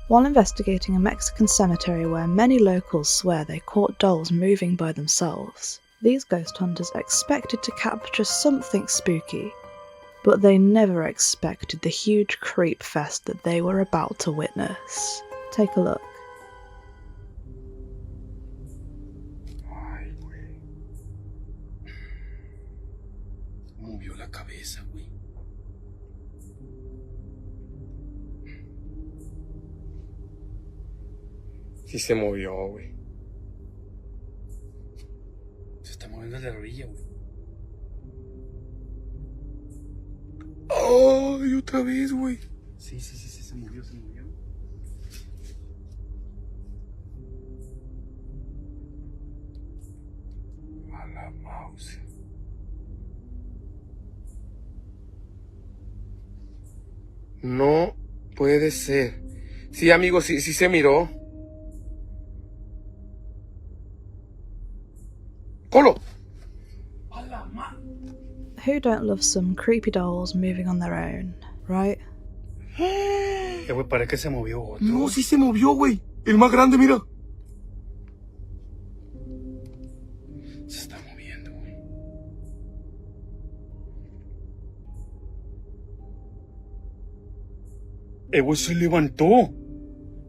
While investigating a Mexican cemetery where many locals swear they caught dolls moving by themselves, these ghost hunters expected to capture something spooky, but they never expected the huge creep fest that they were about to witness. Take a look. Movió la cabeza, güey. Sí se movió, güey. Se está moviendo de la orilla, güey. ¡Ay, otra vez, güey! Sí, se movió, se movió. A la mouse. No puede ser. Sí, amigo, sí se miró. ¡Colo! Who don't love some creepy dolls moving on their own, right? Güey, parece que se movió otro. No, sí se movió, güey. El más grande, mira. Se está moviendo, güey. Güey, se levantó.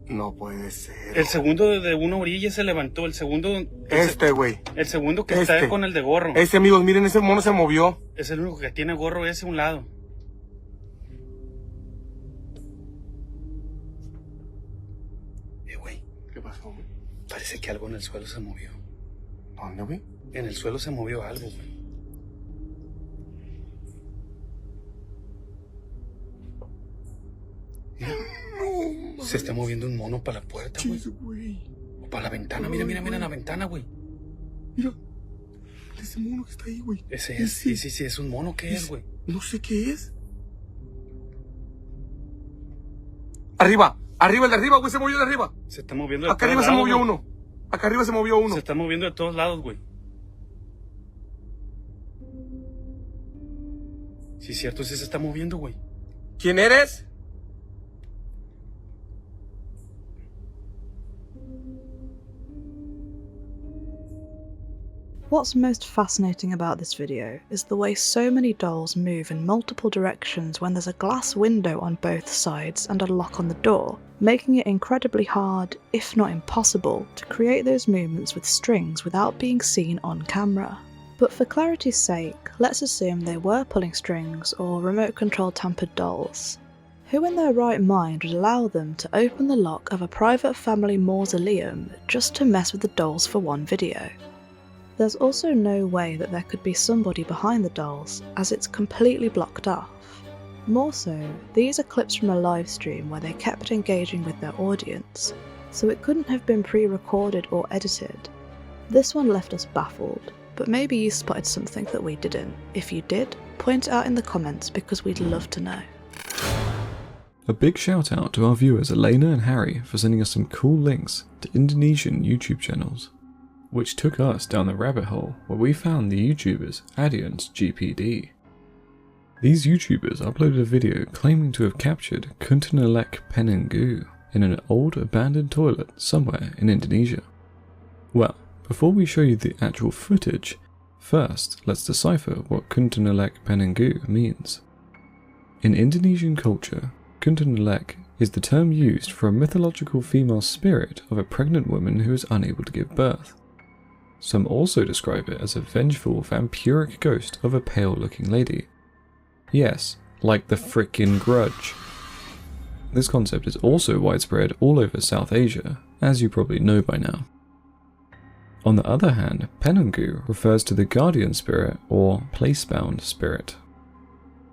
No puede ser. El segundo de una orilla se levantó. El segundo. Güey. El segundo que está con el de gorro. Amigos, miren, ese mono se movió. Es el único que tiene gorro ese a un lado. Güey. ¿Qué pasó, güey? Parece que algo en el suelo se movió. ¿Dónde, güey? En el suelo se movió algo, güey. No, se está moviendo un mono para la puerta, güey. O para la ventana, mira la ventana, güey. Mira. Ese mono que está ahí, güey. Ese es, sí, es un mono. ¿Qué es, güey? No sé qué es. Arriba, el de arriba, güey, se movió de arriba. Se está moviendo de todos lados. Acá arriba se movió uno. Acá arriba se movió uno. Se está moviendo de todos lados, güey. Sí, es cierto, sí se está moviendo, güey. ¿Quién eres? What's most fascinating about this video is the way so many dolls move in multiple directions when there's a glass window on both sides and a lock on the door, making it incredibly hard, if not impossible, to create those movements with strings without being seen on camera. But for clarity's sake, let's assume they were pulling strings or remote control tampered dolls. Who in their right mind would allow them to open the lock of a private family mausoleum just to mess with the dolls for one video? There's also no way that there could be somebody behind the dolls, as it's completely blocked off. More so, these are clips from a live stream where they kept engaging with their audience, so it couldn't have been pre-recorded or edited. This one left us baffled, but maybe you spotted something that we didn't. If you did, point it out in the comments because we'd love to know. A big shout out to our viewers Elena and Harry for sending us some cool links to Indonesian YouTube channels, which took us down the rabbit hole where we found the YouTubers Adians GPD. These YouTubers uploaded a video claiming to have captured Kuntilanak Penanggu in an old abandoned toilet somewhere in Indonesia. Well, before we show you the actual footage, first let's decipher what Kuntilanak Penanggu means. In Indonesian culture, Kuntilanak is the term used for a mythological female spirit of a pregnant woman who is unable to give birth. Some also describe it as a vengeful, vampiric ghost of a pale-looking lady. Yes, like the frickin' Grudge. This concept is also widespread all over South Asia, as you probably know by now. On the other hand, Penanggu refers to the guardian spirit or place-bound spirit.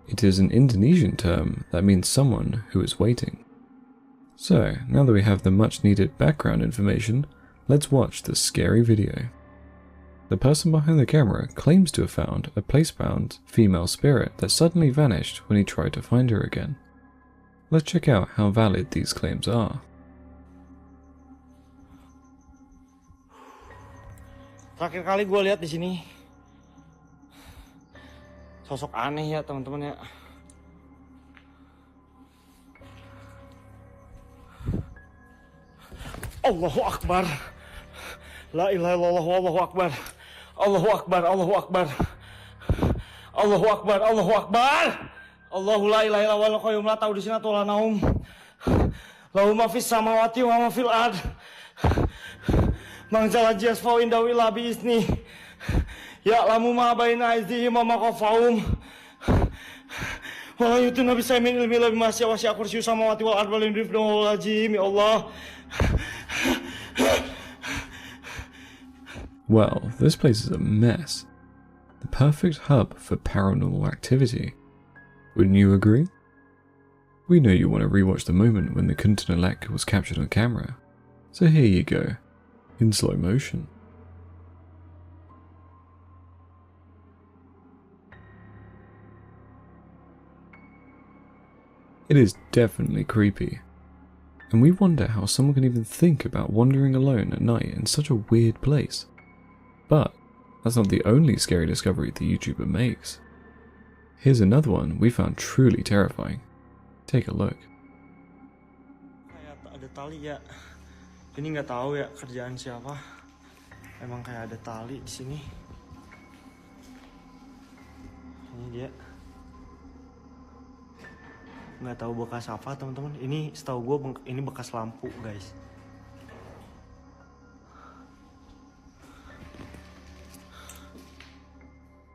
It is an Indonesian term that means someone who is waiting. So, now that we have the much needed background information, let's watch the scary video. The person behind the camera claims to have found a place-bound female spirit that suddenly vanished when he tried to find her again. Let's check out how valid these claims are. Terakhir kali gue lihat di sini sosok aneh ya teman-teman ya. Allahu Akbar. La ilaha illallah wallahu akbar. Allahu Akbar, Allahu Akbar. Allahu Akbar, Allahu Akbar. Allahu la ilaha illallah wal qayyum la ta'udhu wa la naum. Lahu ma fis samawati wa ma fil ard. Mang jalan jasfau indahu illa bi isni. Ya lamu ma baina aizihim wa ma qafaum. Wa la yutuna bi saymin ilmi la bi ma sya kursiyu samawati wal ard wal rifdul ajim ya Allah. Well, this place is a mess. The perfect hub for paranormal activity. Wouldn't you agree? We know you want to rewatch the moment when the Kuntilanak was captured on camera, so here you go, in slow motion. It is definitely creepy, and we wonder how someone can even think about wandering alone at night in such a weird place. But that's not the only scary discovery the YouTuber makes. Here's another one we found truly terrifying. Take a look. Kayak ada tali ya. Ini nggak tahu ya kerjaan siapa. Emang kayak ada tali di sini. Ini dia. Nggak tahu bekas apa teman-teman. Ini setahu gue ini bekas lampu guys.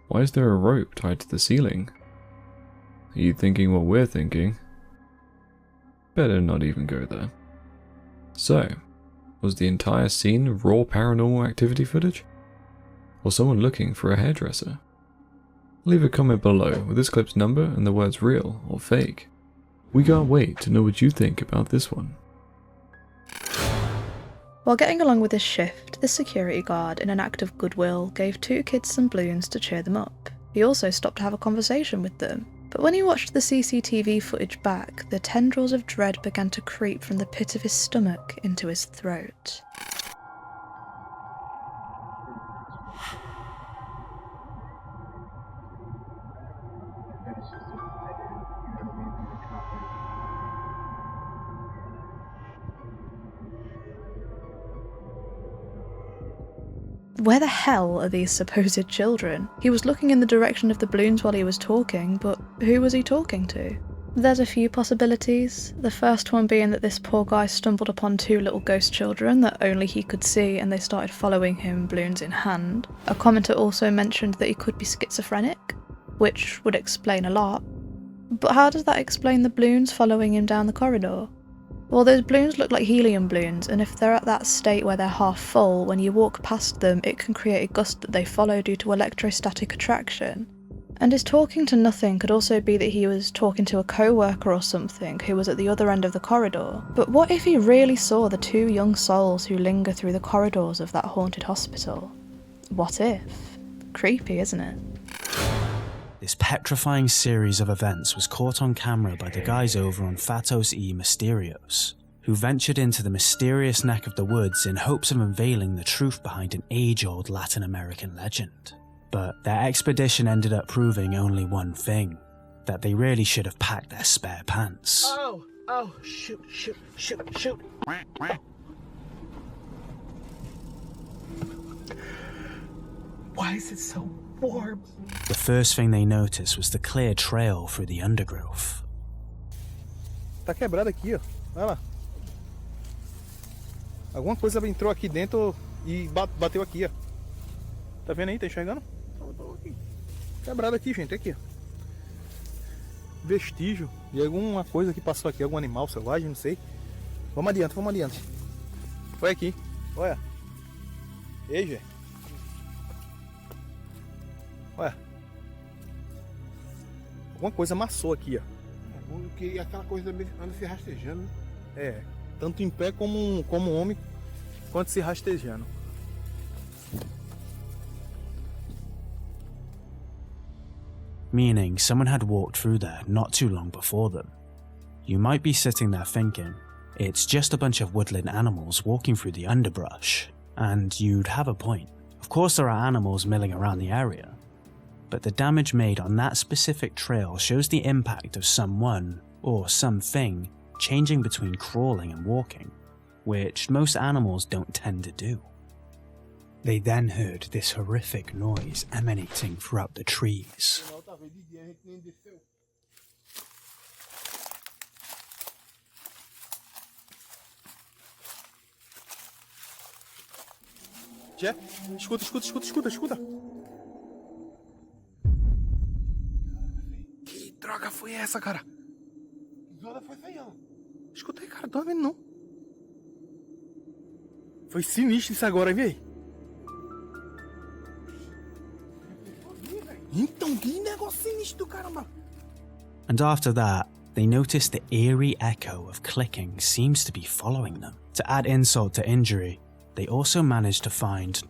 Why is there a rope tied to the ceiling? Are you thinking what we're thinking? Better not even go there. So, was the entire scene raw paranormal activity footage? Or someone looking for a hairdresser? Leave a comment below with this clip's number and the words real or fake. We can't wait to know what you think about this one. While getting along with his shift, this security guard, in an act of goodwill, gave 2 kids some balloons to cheer them up. He also stopped to have a conversation with them. But when he watched the CCTV footage back, the tendrils of dread began to creep from the pit of his stomach into his throat. Where the hell are these supposed children? He was looking in the direction of the balloons while he was talking, but who was he talking to? There's a few possibilities. The first one being that this poor guy stumbled upon 2 little ghost children that only he could see and they started following him, balloons in hand. A commenter also mentioned that he could be schizophrenic, which would explain a lot. But how does that explain the balloons following him down the corridor? Well, those balloons look like helium balloons, and if they're at that state where they're half full, when you walk past them, it can create a gust that they follow due to electrostatic attraction. And his talking to nothing could also be that he was talking to a co-worker or something who was at the other end of the corridor. But what if he really saw the 2 young souls who linger through the corridors of that haunted hospital? What if? Creepy, isn't it? This petrifying series of events was caught on camera by the guys over on Fatos y Misterios, who ventured into the mysterious neck of the woods in hopes of unveiling the truth behind an age-old Latin American legend. But their expedition ended up proving only one thing, that they really should have packed their spare pants. Oh, shoot. Why is it so warm? The first thing they noticed was the clear trail through the undergrowth. Tá quebrado aqui, ó. Olha lá. Alguma coisa entrou aqui dentro e bateu aqui, ó. Tá vendo aí? Tá enxergando? Quebrado aqui, gente. Aqui, ó. Vestígio de alguma coisa que passou aqui. Algum animal selvagem, não sei. Vamos adiante. Olha aqui. Olha. Ei, Gê. Olha. Alguma coisa amassou aqui, ó. Que aquela coisa anda se rastejando, né? É. Tanto em pé como homem, quanto se rastejando. Meaning someone had walked through there not too long before them. You might be sitting there thinking, it's just a bunch of woodland animals walking through the underbrush, and you'd have a point. Of course there are animals milling around the area, but the damage made on that specific trail shows the impact of someone, or something, changing between crawling and walking, which most animals don't tend to do. They then heard this horrific noise emanating throughout the trees. Jé, escuta. Que droga foi essa, cara? Que droga foi essa aí, ó? Escuta aí, cara, não tô vendo não. Foi sinistro isso agora, véi. Então, que negócio sinistro, caramba. And after that, they noticed the eerie echo of clicking seems to be following them. To add insult to injury, they also managed to find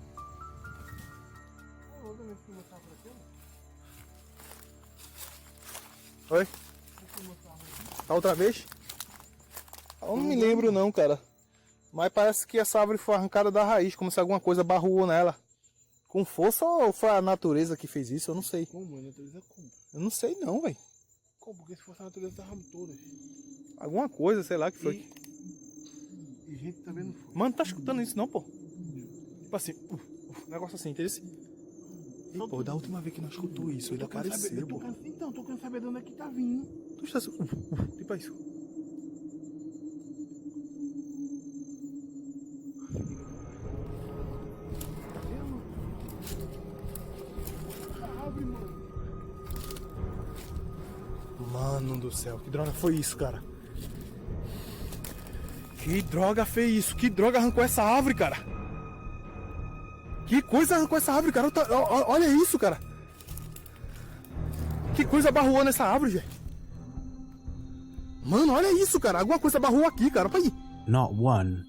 Oi? A outra vez? Eu não me lembro não, cara. Mas parece que essa árvore foi arrancada da raiz, como se alguma coisa barruou nela. Com força ou foi a natureza que fez isso? Eu não sei. Como? A natureza como? Eu não sei não, velho. Como? Porque se fosse a natureza, tava todas. Alguma coisa, sei lá que foi. E gente também não foi. Mano, tá escutando isso não, pô? Tipo assim, negócio assim, entendeu? E, pô, da última vez que nós escutou isso, ele apareceu, pô. Então, tô querendo saber de onde é que tá vindo. Tu está assim, tipo isso. Mano do céu, que droga foi isso, cara? Que droga fez isso? Que droga arrancou essa árvore, cara? Que coisa arrancou essa árvore, cara? Olha isso, cara. Que coisa barruou nessa árvore, gente. Mano, olha isso, cara. Alguma coisa barruou aqui, cara. Olha aí. not one,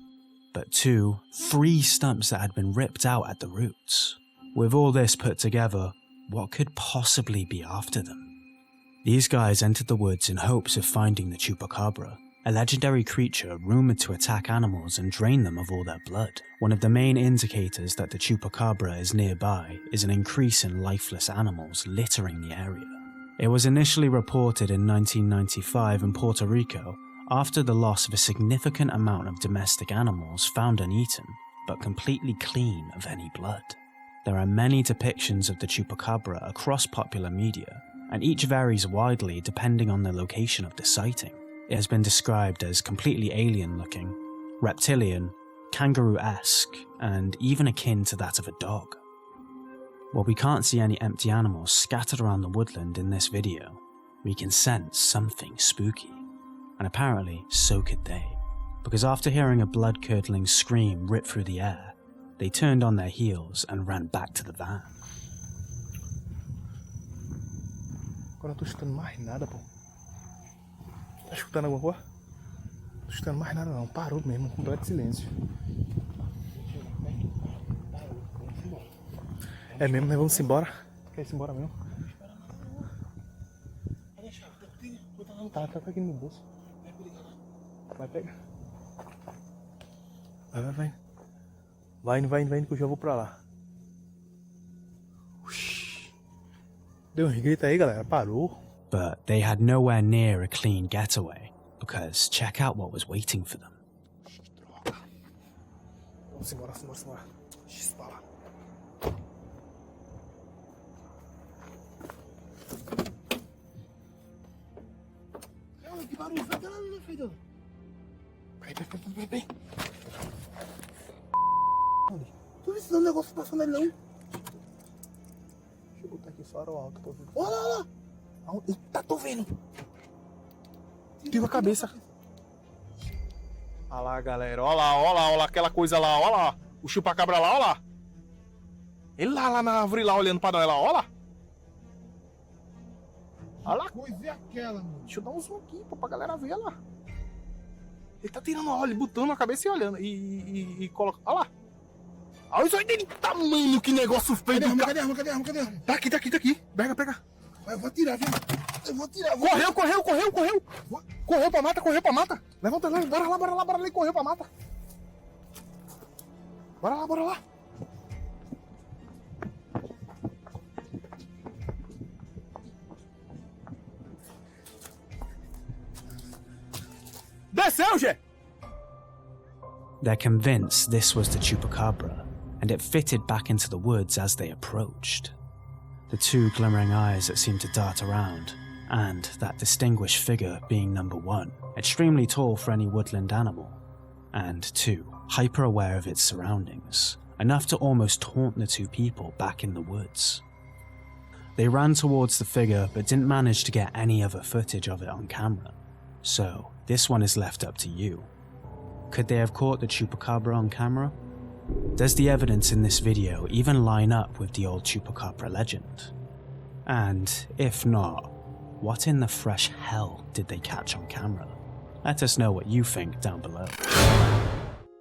but two, 3 stumps that had been ripped out at the roots. With all this put together, what could possibly be after them? These guys entered the woods in hopes of finding the chupacabra, a legendary creature rumoured to attack animals and drain them of all their blood. One of the main indicators that the chupacabra is nearby is an increase in lifeless animals littering the area. It was initially reported in 1995 in Puerto Rico after the loss of a significant amount of domestic animals found uneaten, but completely clean of any blood. There are many depictions of the chupacabra across popular media, and each varies widely depending on the location of the sighting. It has been described as completely alien-looking, reptilian, kangaroo-esque, and even akin to that of a dog. While we can't see any empty animals scattered around the woodland in this video, we can sense something spooky. And apparently, so could they, because after hearing a blood-curdling scream rip through the air, they turned on their heels and ran back to the van. Agora eu não tô escutando mais nada, pô. Tá escutando alguma coisa? Não tô escutando mais nada não, parou mesmo, completo silêncio. É mesmo, né? Vamos embora? Quer ir embora mesmo? Tá aqui no meu bolso. Vai pegar. Vai. Vai indo que eu já vou pra lá. Deu um grito aí, galera. Parou. But they had nowhere near a clean getaway, because check out what was waiting for them. Vamos embora. Espala. Que barulho, vai lá, filho. Vai. Tu viu se não negócio passando ali, não? Deixa eu botar aqui o farol alto pra ver. Olha lá. Eita, tô vendo. Pica a cabeça. Olha lá, galera. Olha lá, aquela coisa lá, olha lá. O chupa-cabra lá, olha lá. Ele lá na árvore lá, olhando pra nós lá, olha lá. Olha lá. Que coisa é aquela, mano? Deixa eu dar um zoom aqui pra galera ver, olha lá. Ele tá tirando óleo, botando a cabeça e olhando. E coloca. Olha lá. Olha os olhos dele. Tá, mano, que negócio feio. Cadê a arma? Tá aqui. Pega. Eu vou tirar, viu? Correu. Correu pra mata. Levanta lá, bora lá, correu pra mata. Bora lá. Desceu, Gê! They're convinced this was the chupacabra, and it fitted back into the woods as they approached. The two glimmering eyes that seemed to dart around, and that distinguished figure being number one, extremely tall for any woodland animal, and two, hyper aware of its surroundings, enough to almost taunt the two people back in the woods. They ran towards the figure but didn't manage to get any other footage of it on camera, so this one is left up to you. Could they have caught the chupacabra on camera? Does the evidence in this video even line up with the old chupacabra legend? And if not, what in the fresh hell did they catch on camera? Let us know what you think down below.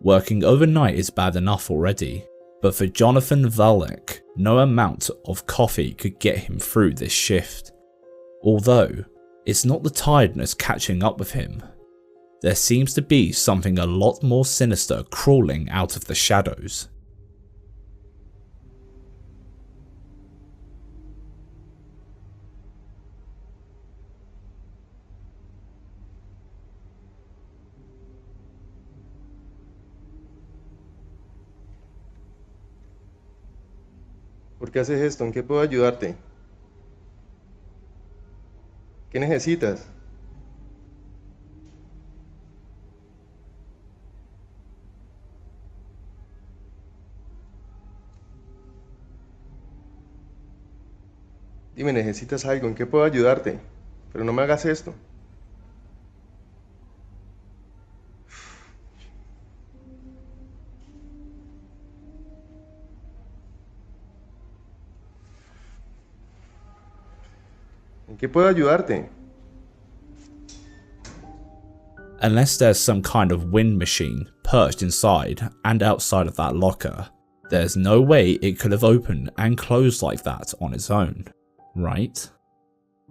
Working overnight is bad enough already, but for Jonathan Valek, no amount of coffee could get him through this shift. Although, it's not the tiredness catching up with him. There seems to be something a lot more sinister crawling out of the shadows. ¿Por qué haces esto? ¿En qué puedo ayudarte? ¿Qué necesitas? Dime, ¿necesitas algo? ¿En qué puedo ayudarte? Pero no me hagas esto. ¿En qué puedo ayudarte? Unless there's some kind of wind machine perched inside and outside of that locker, there's no way it could have opened and closed like that on its own, right?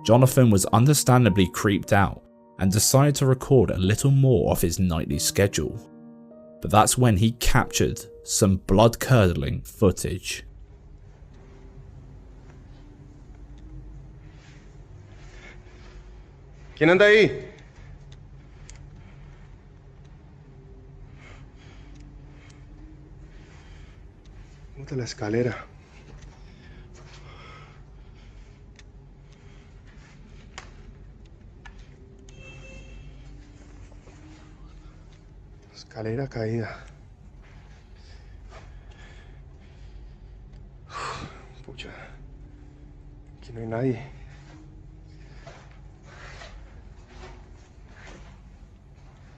Jonathan was understandably creeped out and decided to record a little more of his nightly schedule. But that's when he captured some blood-curdling footage. ¿Quién anda ahí? Ponte la escalera. Escalera caída. Pucha. Aquí no hay nadie.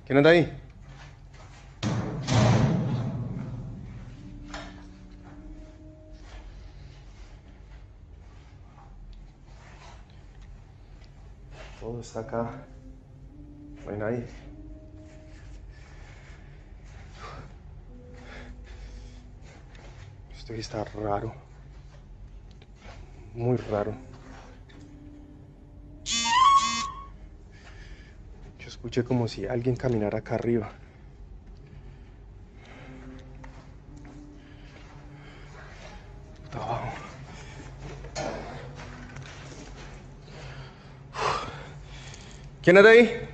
¿Quién anda ahí? Todo está acá. No hay nadie. Esto está raro. Muy raro. Escuché como si alguien caminara acá arriba. Puta, abajo. ¿Quién era ahí?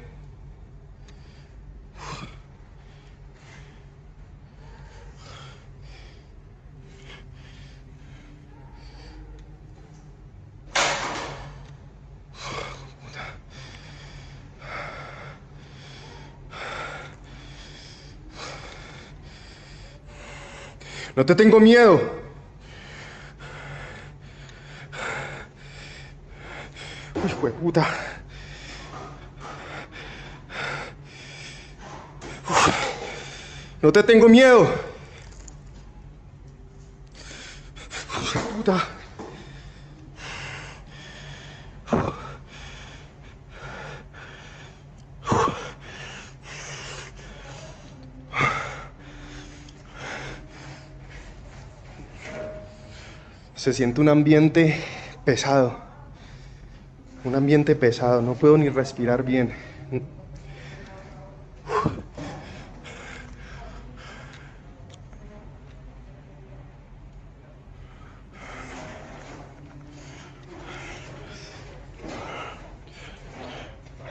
No te tengo miedo. Uy, hijo de puta. No te tengo miedo. Hijo de puta. Se siente un ambiente pesado. Un ambiente pesado. No puedo ni respirar bien.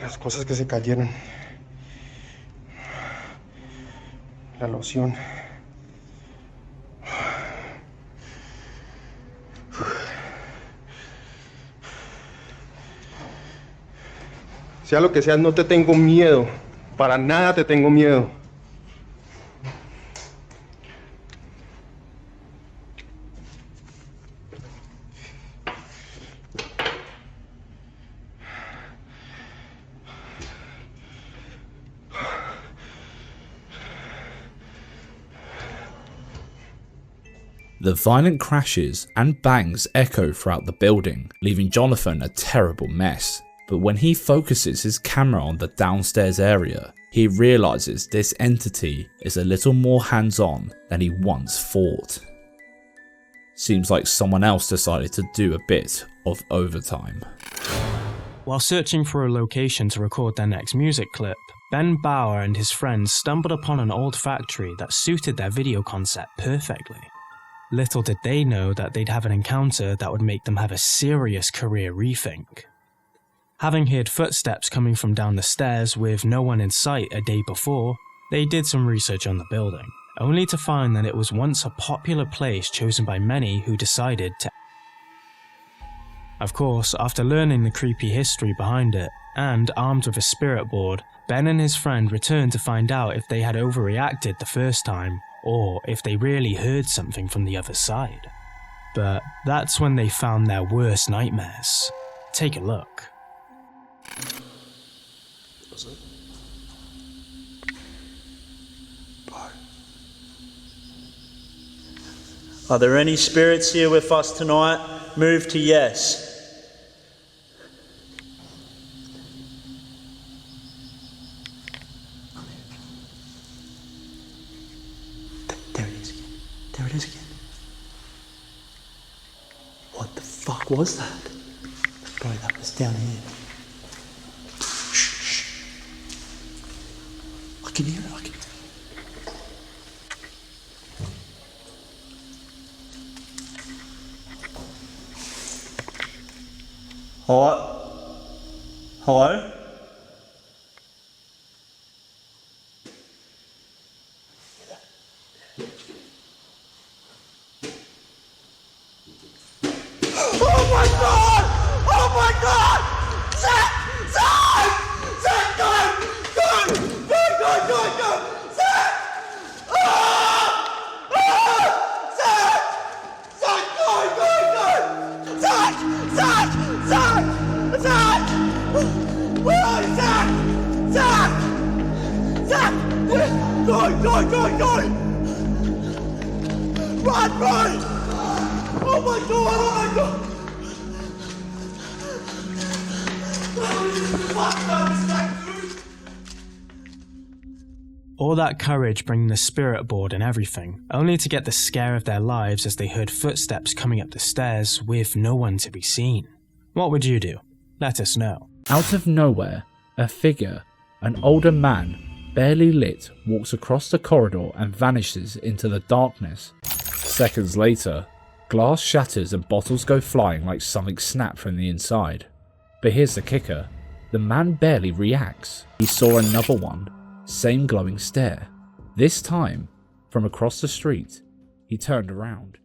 Las cosas que se cayeron. La loción. Sea lo que sea, no te tengo miedo. Para nada te tengo miedo. The violent crashes and bangs echo throughout the building, leaving Jonathan a terrible mess. But when he focuses his camera on the downstairs area, he realizes this entity is a little more hands-on than he once thought. Seems like someone else decided to do a bit of overtime. While searching for a location to record their next music clip, Ben Bauer and his friends stumbled upon an old factory that suited their video concept perfectly. Little did they know that they'd have an encounter that would make them have a serious career rethink. Having heard footsteps coming from down the stairs with no one in sight a day before, they did some research on the building, only to find that it was once a popular place chosen by many who decided to. Of course, after learning the creepy history behind it, and armed with a spirit board, Ben and his friend returned to find out if they had overreacted the first time, or if they really heard something from the other side. But that's when they found their worst nightmares. Take a look. Are there any spirits here with us tonight? Move to yes. There it is again. There it is again. What the fuck was that? Bro, that was down here. Shh. I can hear it. Hello? Hello? Oh my god! Oh my god! Zach! Zach! Zach, go! Go! Go, go, go, go! Zach! Ah! Ah! Zach! Zach, go, go, go! Zach! Zach! Zach! Zach! Where are you, Zach? Zach! Zach! Go, go, go, go! Run, run! Oh my god, oh my god! All that courage bringing the spirit board and everything, only to get the scare of their lives as they heard footsteps coming up the stairs with no one to be seen. What would you do? Let us know. Out of nowhere, a figure An older man, barely lit, walks across the corridor and vanishes into the darkness. Seconds later, glass shatters and bottles go flying like something snapped from the inside. But here's the kicker, the man barely reacts. He saw another one, same glowing stare. This time, from across the street, he turned around.